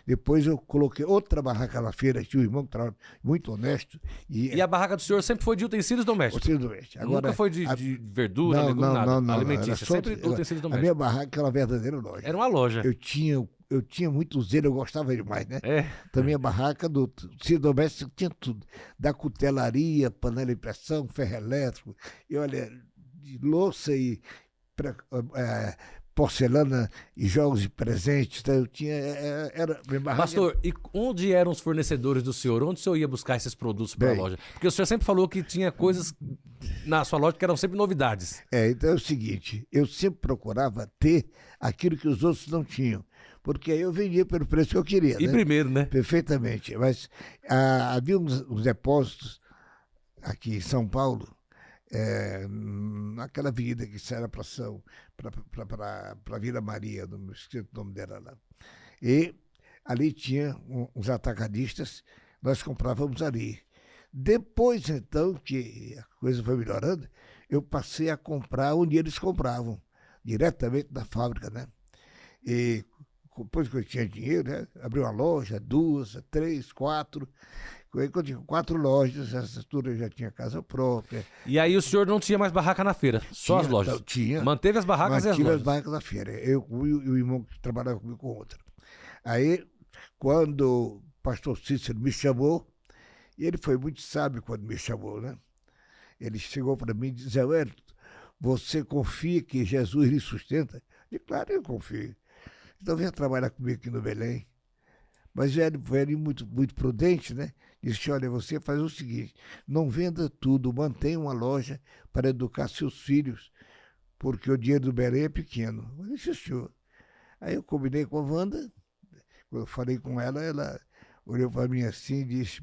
Depois eu coloquei outra barraca na feira, tinha um irmão que trabalhava muito honesto. E a barraca do senhor sempre foi de utensílios domésticos? Você doente. Nunca foi de verdura, não, legume, não, nada. não, Alimentícia, era só- sempre utensílios A minha domésticos. barraca era uma verdadeira loja. Era uma loja. Eu tinha muito zelo, eu gostava demais, né? É. Também a barraca do tecido doméstico tinha tudo. Da cutelaria, panela de pressão, ferro elétrico, e olha, de louça e porcelana e jogos de presentes. Então eu tinha. Minha barraca Pastor, e onde eram os fornecedores do senhor? Onde o senhor ia buscar esses produtos para a Bem. loja? Porque o senhor sempre falou que tinha coisas na sua loja que eram sempre novidades. Então é o seguinte, eu sempre procurava ter aquilo que os outros não tinham, porque aí eu vendia pelo preço que eu queria, E né? primeiro, né? Perfeitamente, mas havia uns depósitos aqui em São Paulo, naquela avenida que sai para Vila Maria, não esqueci o nome dela lá. E ali tinha uns atacadistas, nós comprávamos ali. Depois, então, que a coisa foi melhorando, eu passei a comprar onde eles compravam, diretamente da fábrica, né? E depois que eu tinha dinheiro, né? Abri uma loja, 2, 3, 4. Quando eu tinha 4 lojas, essa altura eu já tinha casa própria. E aí o senhor não tinha mais barraca na feira, só as Tinha, lojas. não, tinha. Manteve as barracas e as Mantive lojas. as barracas da feira. Eu e o irmão que trabalhava comigo com outra. Aí, quando o pastor Cícero me chamou, e ele foi muito sábio quando me chamou, né? Ele chegou para mim e disse: Zé Wellington, você confia que Jesus lhe sustenta? Eu disse: claro, eu confio. Então venha trabalhar comigo aqui no Belém. Mas ele muito, muito prudente, né? Disse: olha, você faz o seguinte, não venda tudo, mantenha uma loja para educar seus filhos, porque o dinheiro do Belém é pequeno. Eu disse: senhor. Aí eu combinei com a Wanda, eu falei com ela, ela olhou para mim assim e disse: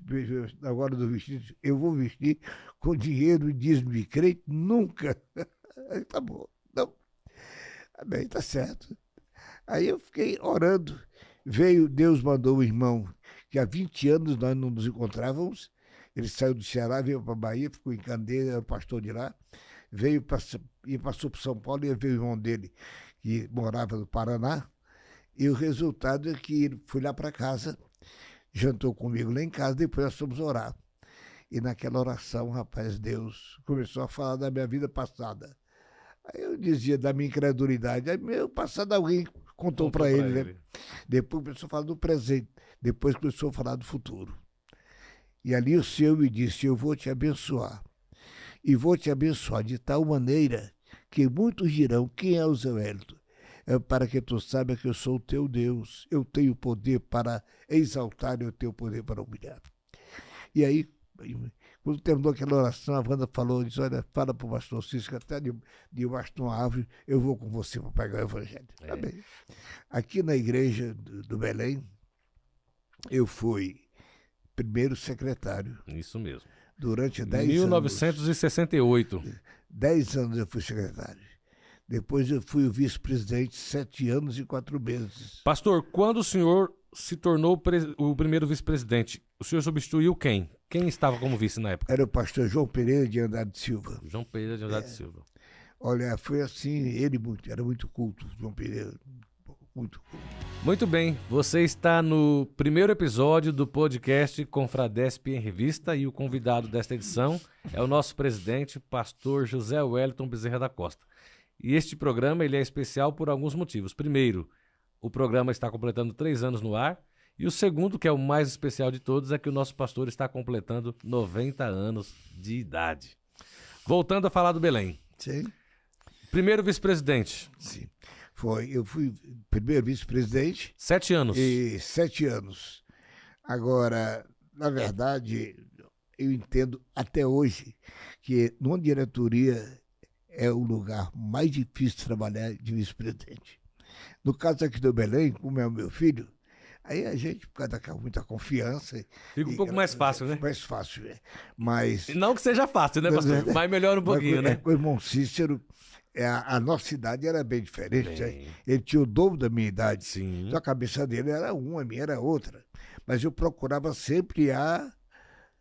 agora do vestido, eu vou vestir com dinheiro e dízimo de crente? Nunca. Aí tá bom. Não. Bem, tá certo. Aí eu fiquei orando. Deus mandou um irmão que há 20 anos nós não nos encontrávamos. Ele saiu do Ceará, veio para a Bahia, ficou em Candeia, era o pastor de lá. E passou para São Paulo, e veio o irmão dele, que morava no Paraná. E o resultado é que ele foi lá para casa, jantou comigo lá em casa, depois nós fomos orar. E naquela oração, rapaz, Deus começou a falar da minha vida passada. Aí eu dizia da minha incredulidade. Aí meu passado alguém contou para ele, né? Depois começou a falar do presente. Depois começou a falar do futuro. E ali o Senhor me disse: eu vou te abençoar. E vou te abençoar de tal maneira que muitos dirão: quem é o Zé Wellington? É para que tu saiba que eu sou o teu Deus. Eu tenho poder para exaltar e eu tenho poder para humilhar. E aí, quando terminou aquela oração, a Wanda falou: disse, olha, fala para o pastor Cícero, até debaixo de uma árvore, eu vou com você para pegar o evangelho. Tá bem. Aqui na igreja do Belém, eu fui primeiro secretário. Isso mesmo. Durante 10 1968. anos. 10 anos eu fui secretário. Depois eu fui o vice-presidente 7 anos e 4 meses. Pastor, quando o senhor se tornou o primeiro vice-presidente, o senhor substituiu quem? Quem estava como vice na época? Era o pastor João Pereira de Andrade Silva. João Pereira de Andrade Silva. Olha, foi assim, era muito culto, João Pereira, muito culto. Muito bem, você está no primeiro episódio do podcast Confradesp em Revista e o convidado desta edição é o nosso presidente, pastor José Wellington Bezerra da Costa. E este programa ele é especial por alguns motivos. Primeiro, o programa está completando 3 anos no ar. E o segundo, que é o mais especial de todos, é que o nosso pastor está completando 90 anos de idade. Voltando a falar do Belém. Sim. Primeiro vice-presidente. Sim. Eu fui primeiro vice-presidente. 7 anos. E 7 anos. Agora, na verdade, eu entendo até hoje que numa diretoria é o lugar mais difícil de trabalhar de vice-presidente. No caso aqui do Belém, como é o meu filho, aí a gente, por causa daquela muita confiança... Fica um pouco mais fácil, né? Mais fácil, é. Mas... Não que seja fácil, né, pastor? Mas melhora um pouquinho, né? O irmão Cícero, a nossa idade era bem diferente. Né? Ele tinha o dobro da minha idade. Sim. Só a cabeça dele era uma, a minha era outra. Mas eu procurava sempre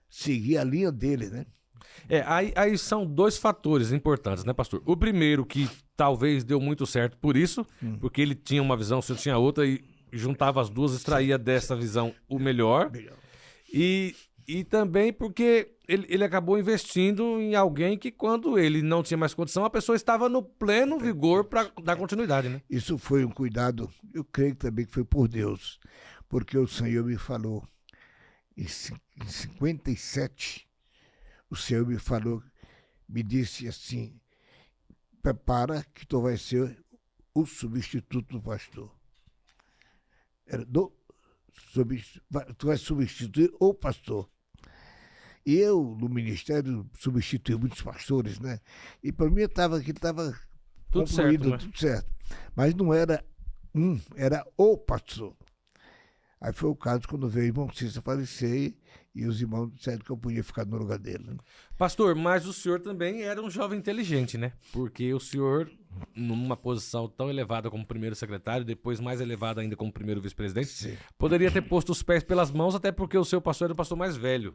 seguir a linha dele, né? Aí são dois fatores importantes, né, pastor? O primeiro, que talvez deu muito certo por isso, porque ele tinha uma visão, o senhor tinha outra, e juntava as duas, extraía dessa visão o melhor. E também porque ele acabou investindo em alguém que, quando ele não tinha mais condição, a pessoa estava no pleno vigor para dar continuidade, né? Isso foi um cuidado, eu creio também que foi por Deus, porque o Senhor me falou, em 57, o Senhor me falou, me disse assim, prepara que tu vai ser o substituto do pastor. Tu vai substituir o pastor. E eu, no ministério, substituí muitos pastores, né? E para mim estava tudo certo, né? Tudo certo. Mas não era era o pastor. Aí foi o caso quando veio o irmão Cícero falecer e os irmãos disseram que eu podia ficar no lugar dele. Né? Pastor, mas o senhor também era um jovem inteligente, né? Porque o senhor, numa posição tão elevada como primeiro secretário, depois mais elevada ainda como primeiro vice-presidente, poderia ter posto os pés pelas mãos, até porque o seu pastor era o pastor mais velho.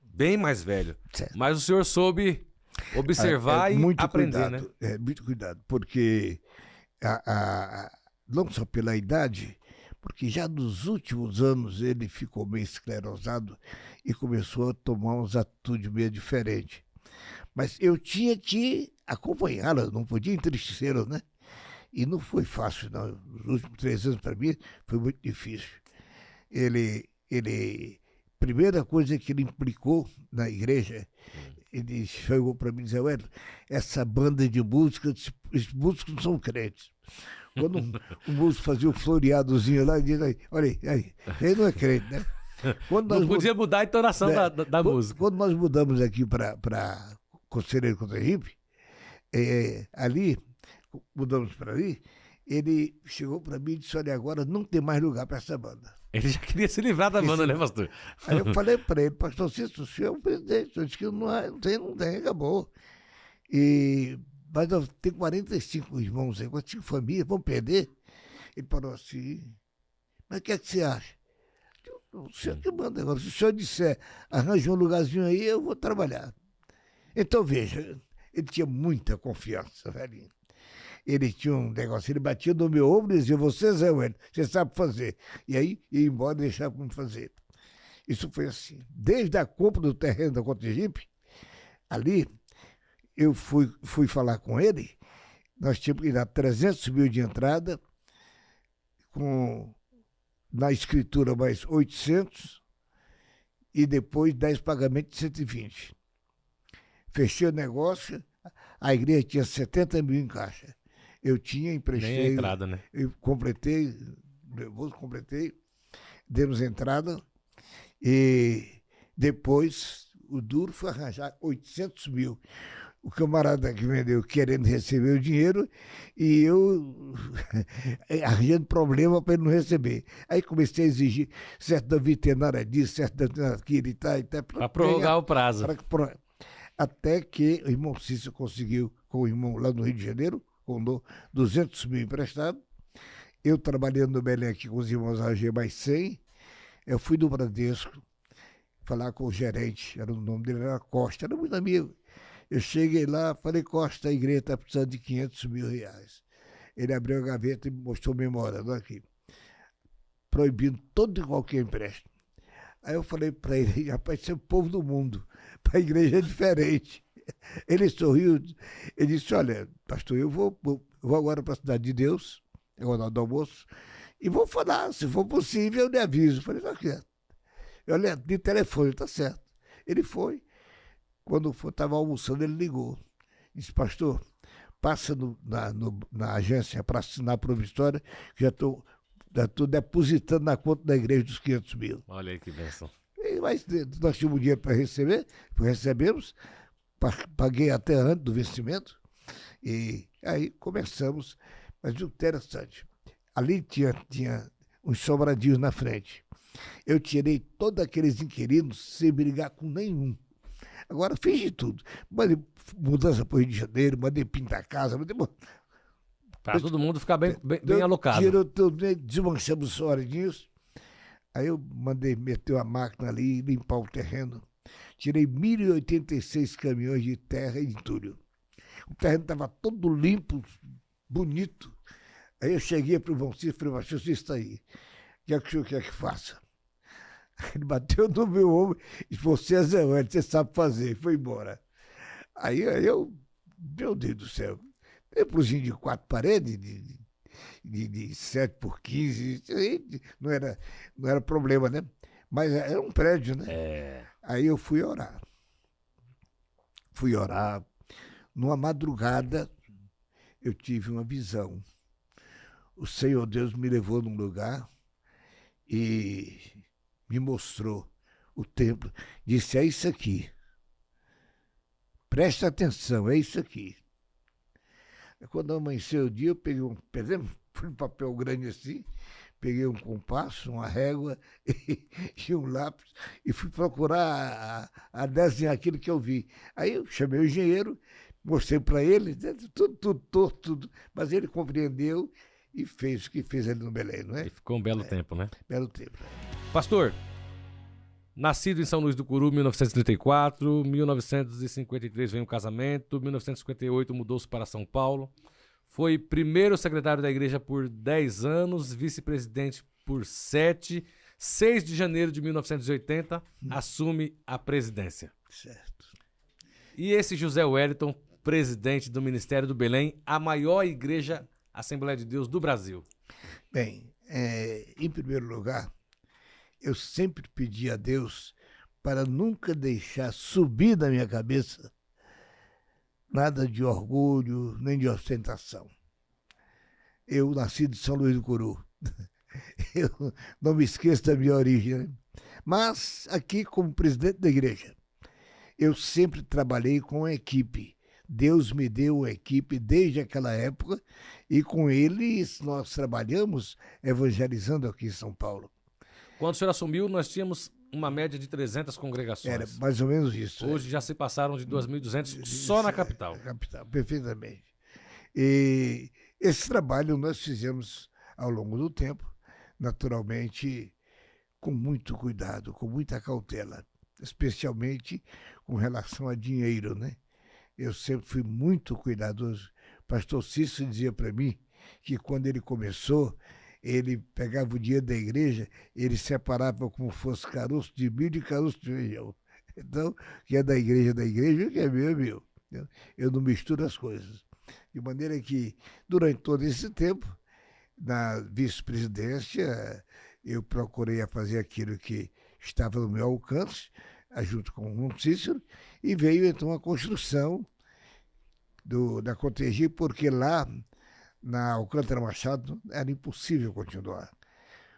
Bem mais velho. Certo. Mas o senhor soube observar e aprender, cuidado, né? Muito cuidado, porque não só pela idade, porque já nos últimos anos ele ficou meio esclerosado e começou a tomar umas atitudes meio diferentes. Mas eu tinha que acompanhá-la, não podia entristecê-la, né? E não foi fácil, não. Os últimos 3 anos, para mim, foi muito difícil. Primeira coisa que ele implicou na igreja, ele chegou para mim e disse, essa banda de música, os músicos não são crentes. Quando o músico fazia o floreadozinho lá, ele dizia, olha aí, ele não é crente, né? Não podia mudar a entonação da música. Quando nós mudamos aqui para Conselheiro Coterripe, ali, mudamos para ali, ele chegou para mim e disse, olha, agora não tem mais lugar para essa banda. Ele já queria se livrar da banda, né, pastor? Aí eu falei para ele, pastor Cícero, o senhor é um presidente, eu disse que não tem, acabou. Mas eu tenho 45 irmãos, 45 famílias, vamos perder? Ele falou assim, mas o que é que você acha? O senhor que manda agora, se o senhor disser, arranja um lugarzinho aí, eu vou trabalhar. Então, veja, ele tinha muita confiança, velhinho. Ele tinha um negócio, ele batia no meu ombro e dizia, você, Zé Wélio, você sabe fazer. E aí, ia embora e deixava como fazer. Isso foi assim. Desde a compra do terreno da Coterripe, ali, eu fui falar com ele, nós tínhamos que dar 300 mil de entrada, na escritura mais 800, e depois 10 pagamentos de 120. Fechei o negócio, a igreja tinha 70 mil em caixa. Eu tinha, emprestei. Nem a entrada, né? Eu completei, demos entrada, e depois o duro foi arranjar 800 mil. O camarada que vendeu querendo receber o dinheiro e eu arranjando problema para ele não receber. Aí comecei a exigir certo da veterinária disso, certo da veterinária daquilo e tal. Para prorrogar o prazo. Até que o irmão Cícero conseguiu, com o irmão lá no Rio de Janeiro, com 200 mil emprestado. Eu trabalhando no Belém aqui com os irmãos AG mais 100. Eu fui do Bradesco falar com o gerente, o nome dele era Costa, era muito amigo. Eu cheguei lá, falei, Costa, a igreja está precisando de 500 mil reais. Ele abriu a gaveta e me mostrou o memorando aqui, proibindo todo e qualquer empréstimo. Aí eu falei para ele, rapaz, isso é o povo do mundo, para a igreja é diferente. Ele sorriu, ele disse, olha, pastor, eu vou agora para a Cidade de Deus, agora do almoço, e vou falar, se for possível, eu lhe aviso. Eu falei, tá certo. Eu olhei de telefone, tá certo. Ele foi. Quando eu estava almoçando, ele ligou. Disse, pastor, passa na agência para assinar a promissória, que já estou depositando na conta da igreja dos 500 mil. Olha aí que bênção. Mas nós tínhamos dinheiro para receber, recebemos, paguei até antes do vencimento, E aí começamos, mas o interessante, ali tinha uns sobradios na frente. Eu tirei todos aqueles inquilinos sem brigar com nenhum. Agora fiz de tudo. Mandei mudança para o Rio de Janeiro, mandei pintar a casa, para todo mundo ficar bem alocado. Tirou tudo, desmanchamos os sobradios. Aí eu mandei meter uma máquina ali e limpar o terreno. Tirei 1.086 caminhões de terra e entulho. O terreno estava todo limpo, bonito. Aí eu cheguei para o Von Cícero e falei, mas isso está aí. O que é que o senhor quer que faça? Ele bateu no meu ombro e disse, você é Zé Wellington, você sabe fazer. E foi embora. Aí eu, meu Deus do céu, templozinho de 4 paredes, de 7 por 15, não era problema, né? Mas era um prédio, né? Aí eu fui orar. Numa madrugada, eu tive uma visão. O Senhor Deus me levou num lugar e me mostrou o templo. Disse, é isso aqui. Presta atenção, é isso aqui. Quando amanheceu o dia, eu peguei um papel grande assim, peguei um compasso, uma régua e um lápis e fui procurar a desenhar aquilo que eu vi. Aí eu chamei o engenheiro, mostrei para ele, tudo, mas ele compreendeu e fez o que fez ali no Belém, não é? E ficou um belo tempo, né? Belo tempo. Pastor, nascido em São Luís do Curu, 1934, 1953 veio um casamento, 1958 mudou-se para São Paulo, foi primeiro secretário da igreja por 10 anos, vice-presidente por 7, 6 de janeiro de 1980, assume a presidência. Certo. E esse José Wellington, presidente do Ministério do Belém, a maior igreja Assembleia de Deus do Brasil. Bem, em primeiro lugar, eu sempre pedi a Deus para nunca deixar subir da minha cabeça nada de orgulho, nem de ostentação. Eu nasci de São Luís do Curu. Eu não me esqueço da minha origem, né? Mas aqui, como presidente da igreja, eu sempre trabalhei com uma equipe. Deus me deu uma equipe desde aquela época e com eles nós trabalhamos evangelizando aqui em São Paulo. Quando o senhor assumiu, nós tínhamos uma média de 300 congregações. Era mais ou menos isso. Hoje já se passaram de 2.200 só na capital. Capital, perfeitamente. E esse trabalho nós fizemos ao longo do tempo, naturalmente com muito cuidado, com muita cautela, especialmente com relação a dinheiro, né? Eu sempre fui muito cuidadoso. O pastor Cícero dizia para mim que quando ele começou, ele pegava o dinheiro da igreja, ele separava como fosse caroço de milho e caroço de feijão. Então, o que é da igreja, o que é meu, é meu. Eu não misturo as coisas. De maneira que, durante todo esse tempo, na vice-presidência, eu procurei fazer aquilo que estava no meu alcance, junto com o Cícero, e veio então a construção da Cotegipe, porque lá na Alcântara Machado era impossível continuar.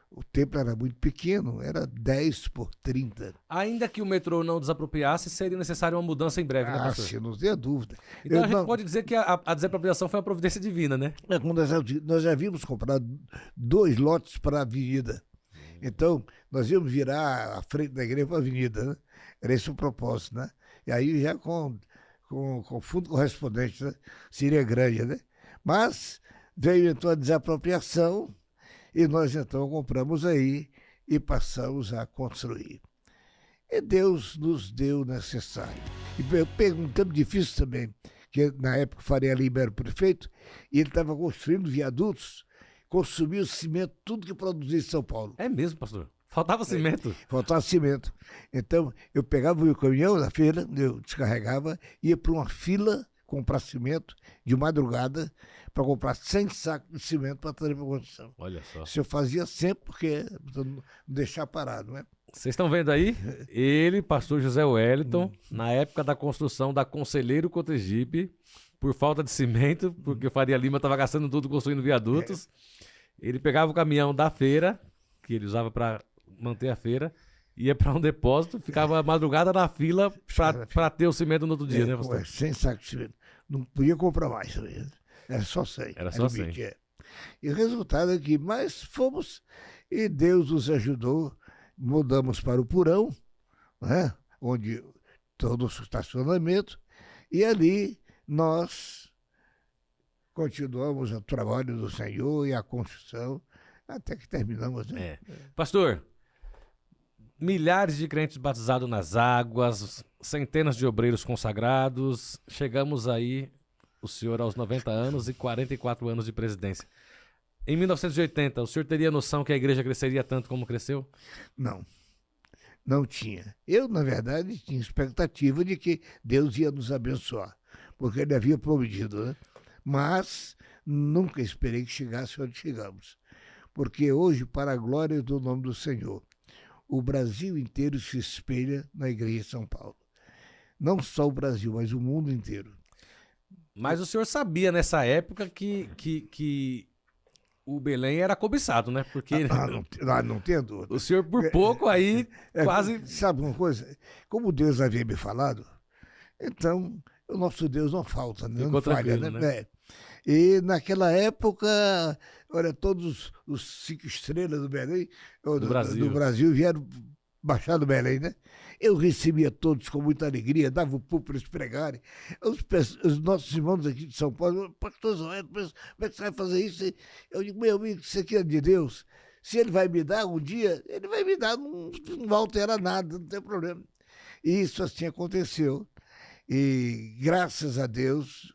O templo era muito pequeno, era 10 por 30. Ainda que o metrô não desapropriasse, seria necessária uma mudança em breve, né, pastor? Sim, não tenha dúvida. Então a gente pode dizer que a desapropriação foi uma providência divina, né? Nós já havíamos comprado 2 lotes para a avenida. Então, nós íamos virar a frente da igreja para a avenida, né? Era esse o propósito, né? E aí já com fundo correspondente, né? Seria grande, né? Mas veio então a desapropriação e nós então compramos aí e passamos a construir. E Deus nos deu o necessário. E eu pego um tempo difícil também, que na época o Faria Lima era o prefeito, e ele estava construindo viadutos, consumiu cimento, tudo que produzia em São Paulo. É mesmo, pastor? Faltava cimento? Faltava cimento. Então, eu pegava o meu caminhão na feira, eu descarregava, ia para uma fila comprar cimento de madrugada para comprar 100 sacos de cimento para trazer para a construção. Olha só. Isso eu fazia sempre, porque não deixar parado, não é? Vocês estão vendo aí? Ele, pastor José Wellington, na época da construção da Conselheiro Cotegipe, por falta de cimento, porque o Faria Lima estava gastando tudo construindo viadutos, ele pegava o caminhão da feira, que ele usava para manter a feira, ia para um depósito, ficava a madrugada na fila para ter o cimento no outro dia, né, pastor? 100 sacos de cimento. não podia comprar mais. Era só 100. Era só limite, 100. E o resultado é que mais fomos e Deus nos ajudou. Mudamos para o Purão, né? Onde todo o estacionamento, e ali nós continuamos o trabalho do Senhor e a construção, até que terminamos. Né? Pastor, milhares de crentes batizados nas águas, centenas de obreiros consagrados, chegamos aí, o senhor aos 90 anos e 44 anos de presidência. Em 1980, o senhor teria noção que a igreja cresceria tanto como cresceu? Não tinha. Eu, na verdade, tinha expectativa de que Deus ia nos abençoar, porque Ele havia prometido, né? Mas nunca esperei que chegasse onde chegamos. Porque hoje, para a glória do nome do Senhor, o Brasil inteiro se espelha na Igreja de São Paulo. Não só o Brasil, mas o mundo inteiro. Mas o senhor sabia nessa época que o Belém era cobiçado, né? Porque não tenho dúvida. o senhor por pouco aí quase... Sabe uma coisa? Como Deus havia me falado, então o nosso Deus não falta, né? Não falha, né? E naquela época, olha, todos os 5 estrelas do Belém, do Brasil vieram baixar do Belém, né? Eu recebia todos com muita alegria, dava o púlpito para eles pregarem. Os nossos irmãos aqui de São Paulo, pastor Zoé, como é que você vai fazer isso? Eu digo, meu amigo, isso aqui é de Deus. Se ele vai me dar um dia, ele vai me dar, não vai alterar nada, não tem problema. E isso assim aconteceu. E graças a Deus,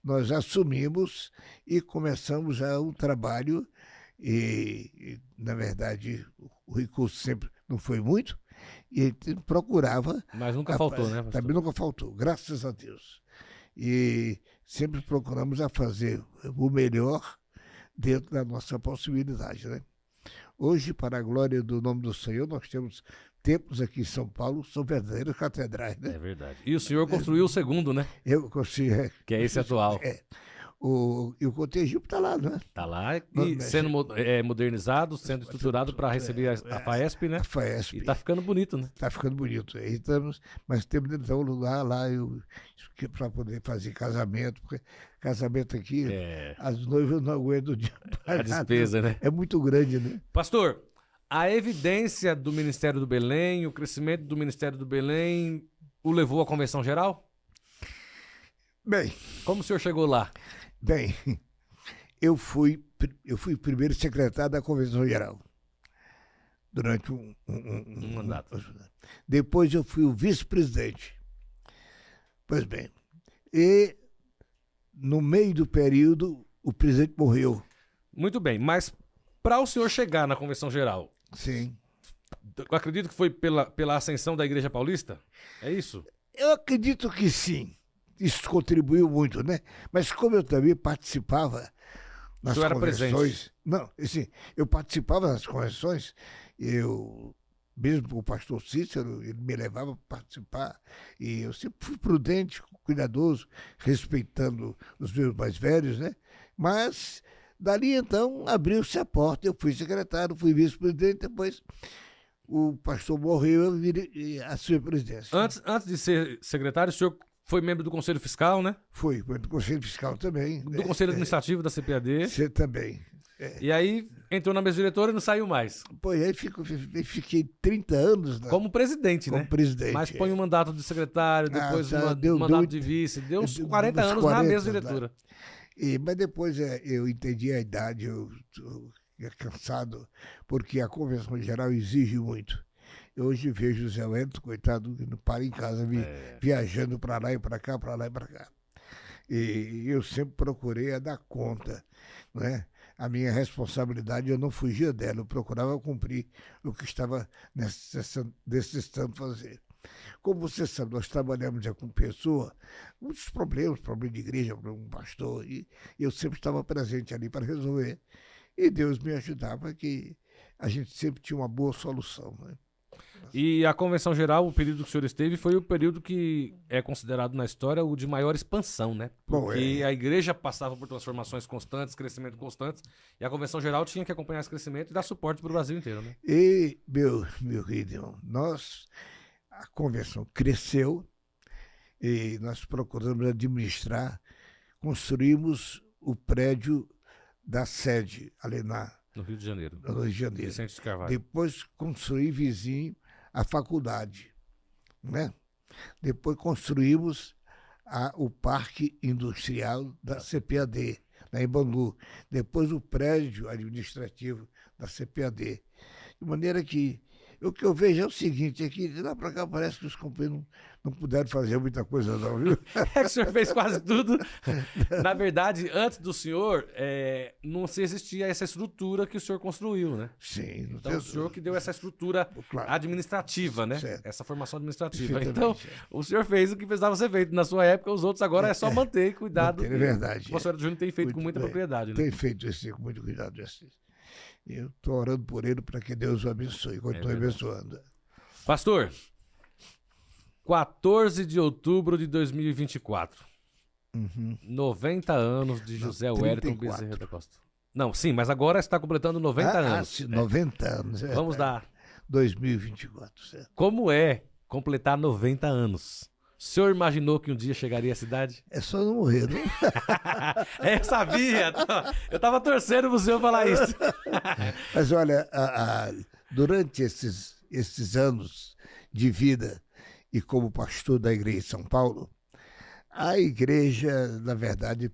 nós assumimos e começamos já um trabalho. E na verdade, o recurso sempre não foi muito, e ele procurava... Mas nunca faltou, né, pastor? Também nunca faltou, graças a Deus. E sempre procuramos a fazer o melhor dentro da nossa possibilidade, né? Hoje, para a glória do nome do Senhor, nós temos templos aqui em São Paulo, são verdadeiras catedrais, né? É verdade. E o senhor construiu o segundo, né? Eu construí... Que é esse atual. E o Cotegipe está lá, né? Está lá e sendo modernizado, sendo estruturado para receber a FAESP, né? A FAESP. E está ficando bonito, né? Está ficando bonito. Mas temos então um lugar lá para poder fazer casamento, porque casamento aqui, as noivas não aguentam de pagar. A despesa, né? É muito grande, né? Pastor, a evidência do Ministério do Belém, o crescimento do Ministério do Belém, o levou à Convenção Geral? Bem... Como o senhor chegou lá? Bem, eu fui primeiro secretário da Convenção Geral durante um mandato. Depois eu fui o vice-presidente. Pois bem, e no meio do período o presidente morreu. Muito bem, mas para o senhor chegar na Convenção Geral, sim, eu acredito que foi pela ascensão da Igreja Paulista? É isso? Eu acredito que sim. Isso contribuiu muito, né? Mas como eu também participava nas convenções... Era presente? Não, assim, eu participava das convenções, mesmo o pastor Cícero, ele me levava para participar, e eu sempre fui prudente, cuidadoso, respeitando os meus mais velhos, né? Mas, dali então, abriu-se a porta, eu fui secretário, fui vice-presidente, depois o pastor morreu, eu virei a sua presidência. Antes de ser secretário, o senhor foi membro do Conselho Fiscal, né? Fui do Conselho Fiscal também. Do Conselho Administrativo da CPAD. Você também. E aí entrou na mesa diretora e não saiu mais. Pois aí fiquei 30 anos... Como presidente, né? Como presidente. Mas põe um mandato de secretário, depois um mandato de vice. Deu uns 40 anos na mesa diretora. Mas depois eu entendi a idade, eu cansado, porque a Convenção Geral exige muito. Eu hoje vejo o Zé Wellington, coitado, não para em casa, viajando para lá e para cá, para lá e para cá. E eu sempre procurei dar conta, né? A minha responsabilidade, eu não fugia dela, eu procurava cumprir o que estava necessitando fazer. Como você sabe, nós trabalhamos já com pessoa, muitos problemas de igreja, um pastor, e eu sempre estava presente ali para resolver. E Deus me ajudava, que a gente sempre tinha uma boa solução, né? E a Convenção Geral, o período que o senhor esteve, foi o período que é considerado na história o de maior expansão, né? Porque a igreja passava por transformações constantes, crescimento constantes, e a Convenção Geral tinha que acompanhar esse crescimento e dar suporte para o Brasil inteiro, né? E, meu querido irmão, a Convenção cresceu e nós procuramos administrar, construímos o prédio da sede, ali No Rio de Janeiro. no Rio de Janeiro. Vicente de Carvalho. Depois construí vizinho a faculdade, né? Depois construímos o parque industrial da CPAD, na Bangu. Depois o prédio administrativo da CPAD. De maneira que o que eu vejo é o seguinte, é que de lá para cá parece que os companheiros não puderam fazer muita coisa não, viu? É que o senhor fez quase tudo. Na verdade, antes do senhor, não se existia essa estrutura que o senhor construiu, né? Sim. Então, o senhor que deu essa estrutura Claro. administrativa, né? Certo. Essa formação administrativa. Perfeitamente, Então, o senhor fez o que precisava ser feito na sua época, os outros agora é só manter cuidado. É verdade. O pastor Júnior tem feito Muito com muita bem. propriedade, né? Tem feito isso com muito cuidado. Eu estou orando por ele para que Deus o abençoe. Continue abençoando. Pastor, 14 de outubro de 2024. 90 anos de José Wellington 34. Bezerra da Costa. Não, sim, mas agora está completando 90 anos. Sim, 90 anos. Vamos dar. 2024, certo? Como é completar 90 anos? O senhor imaginou que um dia chegaria à cidade? É só não morrer, né? Eu sabia! Eu tava torcendo pro senhor falar isso. Mas olha, durante esses anos de vida e como pastor da igreja de São Paulo, a igreja, na verdade,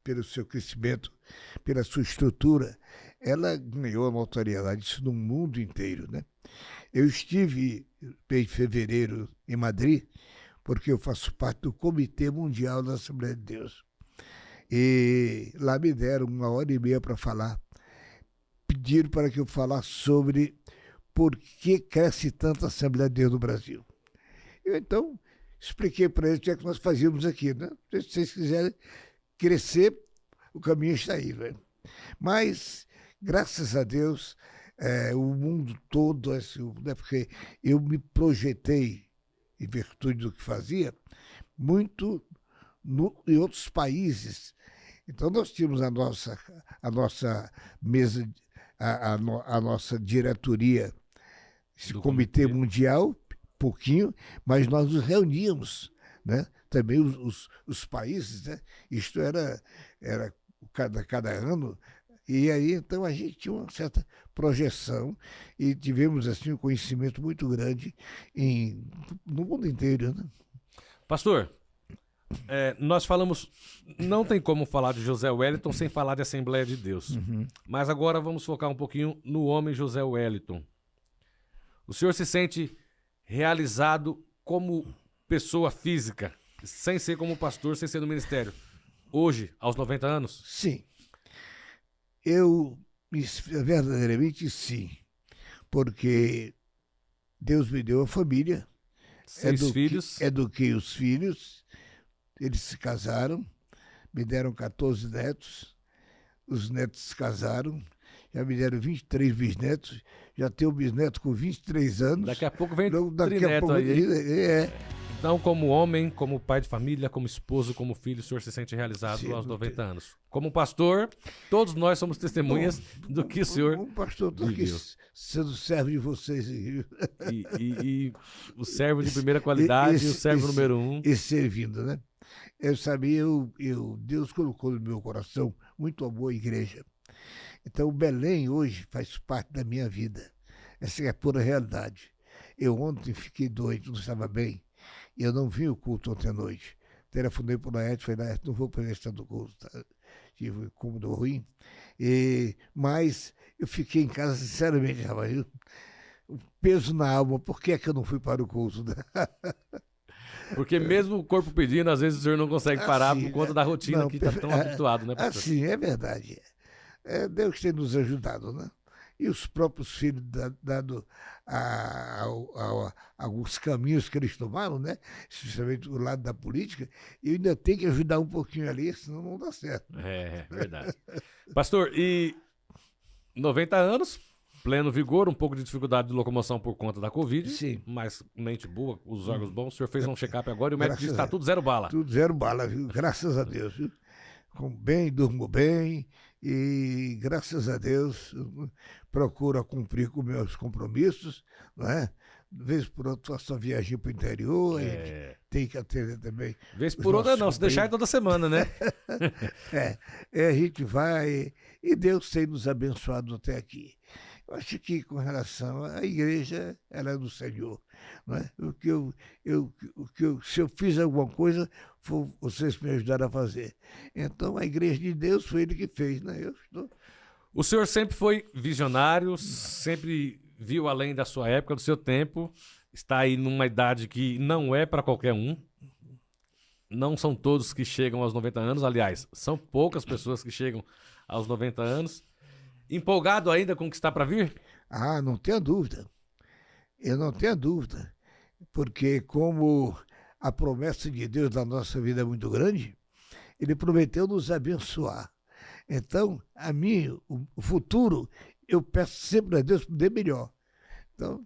pelo seu crescimento, pela sua estrutura, ela ganhou a notoriedade isso no mundo inteiro, né? Eu estive em fevereiro em Madrid, porque eu faço parte do Comitê Mundial da Assembleia de Deus. E lá me deram 1h30 para falar. Pediram para que eu falasse sobre por que cresce tanto a Assembleia de Deus no Brasil. Eu, então, expliquei para eles o que é que nós fazíamos aqui, né? Se vocês quiserem crescer, o caminho está aí, né? Mas, graças a Deus, o mundo todo, né? Porque eu me projetei, em virtude do que fazia, muito em outros países. Então, nós tínhamos a nossa mesa, a nossa diretoria, esse comitê mundial, pouquinho, mas nós nos reuníamos, né? Também os países, né? Isto era cada ano, e aí então a gente tinha uma certa projeção e tivemos assim um conhecimento muito grande no mundo inteiro, né? Pastor, nós falamos, não tem como falar de José Wellington sem falar de Assembleia de Deus. Mas agora vamos focar um pouquinho no homem José Wellington. O senhor se sente realizado como pessoa física, sem ser como pastor, sem ser no ministério, hoje, aos 90 anos? Sim. Eu, verdadeiramente, sim. Porque Deus me deu a família. 6 filhos. Eduquei os filhos. Eles se casaram. Me deram 14 netos. Os netos se casaram. Já me deram 23 bisnetos. Já tenho um bisneto com 23 anos. Daqui a pouco vem Daqui a trineto pouco, aí. Então, como homem, como pai de família, como esposo, como filho, o senhor se sente realizado Sim, aos 90 anos. Como pastor, todos nós somos testemunhas do que o senhor pastor, estou aqui sendo servo de vocês. E o servo de primeira qualidade e o servo número 1. E servindo, né? Eu sabia, Deus colocou no meu coração muito amor à igreja. Então, Belém hoje faz parte da minha vida. Essa é a pura realidade. Eu ontem fiquei doente, não estava bem. E eu não vi o culto ontem à noite. Telefonei para o Laerte, falei, Laerte, não vou para o restante do culto. Tá? Tive um incômodo ruim. Mas eu fiquei em casa, sinceramente, rapaz, o peso na alma. Por que é que eu não fui para o culto? Porque mesmo o corpo pedindo, às vezes o senhor não consegue parar por conta da rotina que está tão habituado, né, pastor? Assim, é verdade. Deus tem nos ajudado, né? E os próprios filhos, dado alguns caminhos que eles tomaram, né? Especialmente o lado da política, e ainda tem que ajudar um pouquinho ali, senão não dá certo. É verdade. Pastor, e 90 anos, pleno vigor, um pouco de dificuldade de locomoção por conta da Covid, sim, mas mente boa, os órgãos bons. O senhor fez um check-up agora e o médico disse que está tudo zero bala. Tudo zero bala, viu? Graças a Deus, viu? Com bem, durmo bem e, graças a Deus, procuro cumprir com meus compromissos, não é? de vez por outra, faço uma viagem para o interior, a gente tem que atender também. Vez por outra não, se deixar é toda semana, né? A gente vai e Deus tem nos abençoado até aqui. Eu acho que com relação à igreja, ela é do Senhor. Não é? Se eu fiz alguma coisa, vocês me ajudaram a fazer. Então, a igreja de Deus foi Ele que fez. Né? O senhor sempre foi visionário, sempre viu além da sua época, do seu tempo. Está aí numa idade que não é para qualquer um. Não são todos que chegam aos 90 anos. Aliás, são poucas pessoas que chegam aos 90 anos. Empolgado ainda com o que está para vir? Ah, não tenha dúvida. Eu não tenho dúvida. Porque como a promessa de Deus na nossa vida é muito grande, Ele prometeu nos abençoar. Então, o futuro, eu peço sempre a Deus que dê melhor. Então,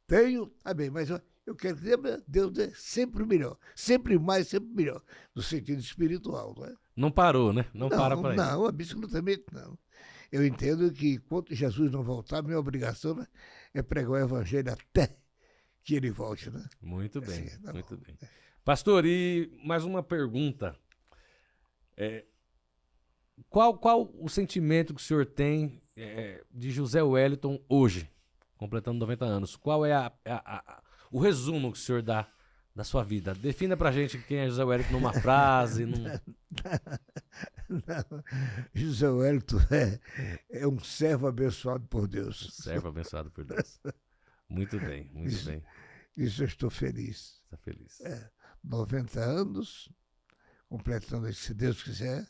bem, mas eu quero que Deus dê sempre melhor. Sempre mais, sempre melhor. No sentido espiritual, não é? Não parou, né? Não para para isso. Não, absolutamente não. Eu entendo que, enquanto Jesus não voltar, minha obrigação, né, é pregar o evangelho até que ele volte. Né? Muito bem, muito bem. Pastor, e mais uma pergunta. Qual o sentimento que o senhor tem de José Wellington hoje, completando 90 anos? Qual é o resumo que o senhor dá da sua vida? Defina pra gente quem é José Wellington numa frase. Não, José Wellington é um servo abençoado por Deus. Servo abençoado por Deus. Muito bem, muito bem. Isso eu estou feliz. Está feliz. 90 anos, completando, se Deus quiser.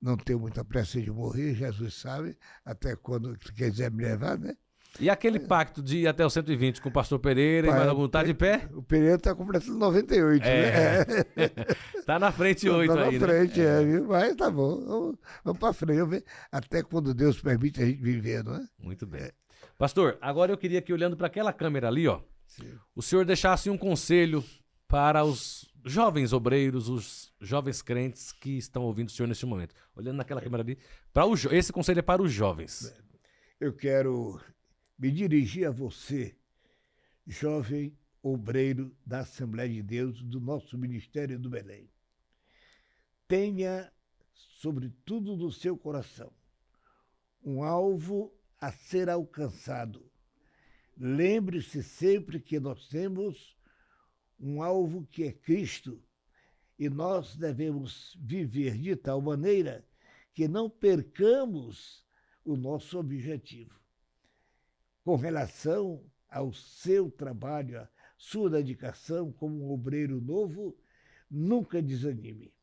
Não tenho muita pressa de morrer, Jesus sabe, até quando quiser me levar, né? E aquele pacto de ir até o 120 com o pastor Pereira e mais algum, tá de pé? O Pereira está completando 98, né? Tá na frente 8 aí, né? Tá na frente, viu? Mas tá bom, vamos para frente, vamos ver até quando Deus permite a gente viver, não é? Muito bem. Pastor, agora eu queria que, olhando para aquela câmera ali, ó, o senhor deixasse um conselho para os jovens obreiros, os jovens crentes que estão ouvindo o senhor neste momento. Olhando naquela câmera ali, esse conselho é para os jovens. Eu quero me dirigir a você, jovem obreiro da Assembleia de Deus, do nosso Ministério do Belém. Tenha, sobretudo no seu coração, um alvo a ser alcançado. Lembre-se sempre que nós temos um alvo que é Cristo e nós devemos viver de tal maneira que não percamos o nosso objetivo. Com relação ao seu trabalho, à sua dedicação como um obreiro novo, nunca desanime.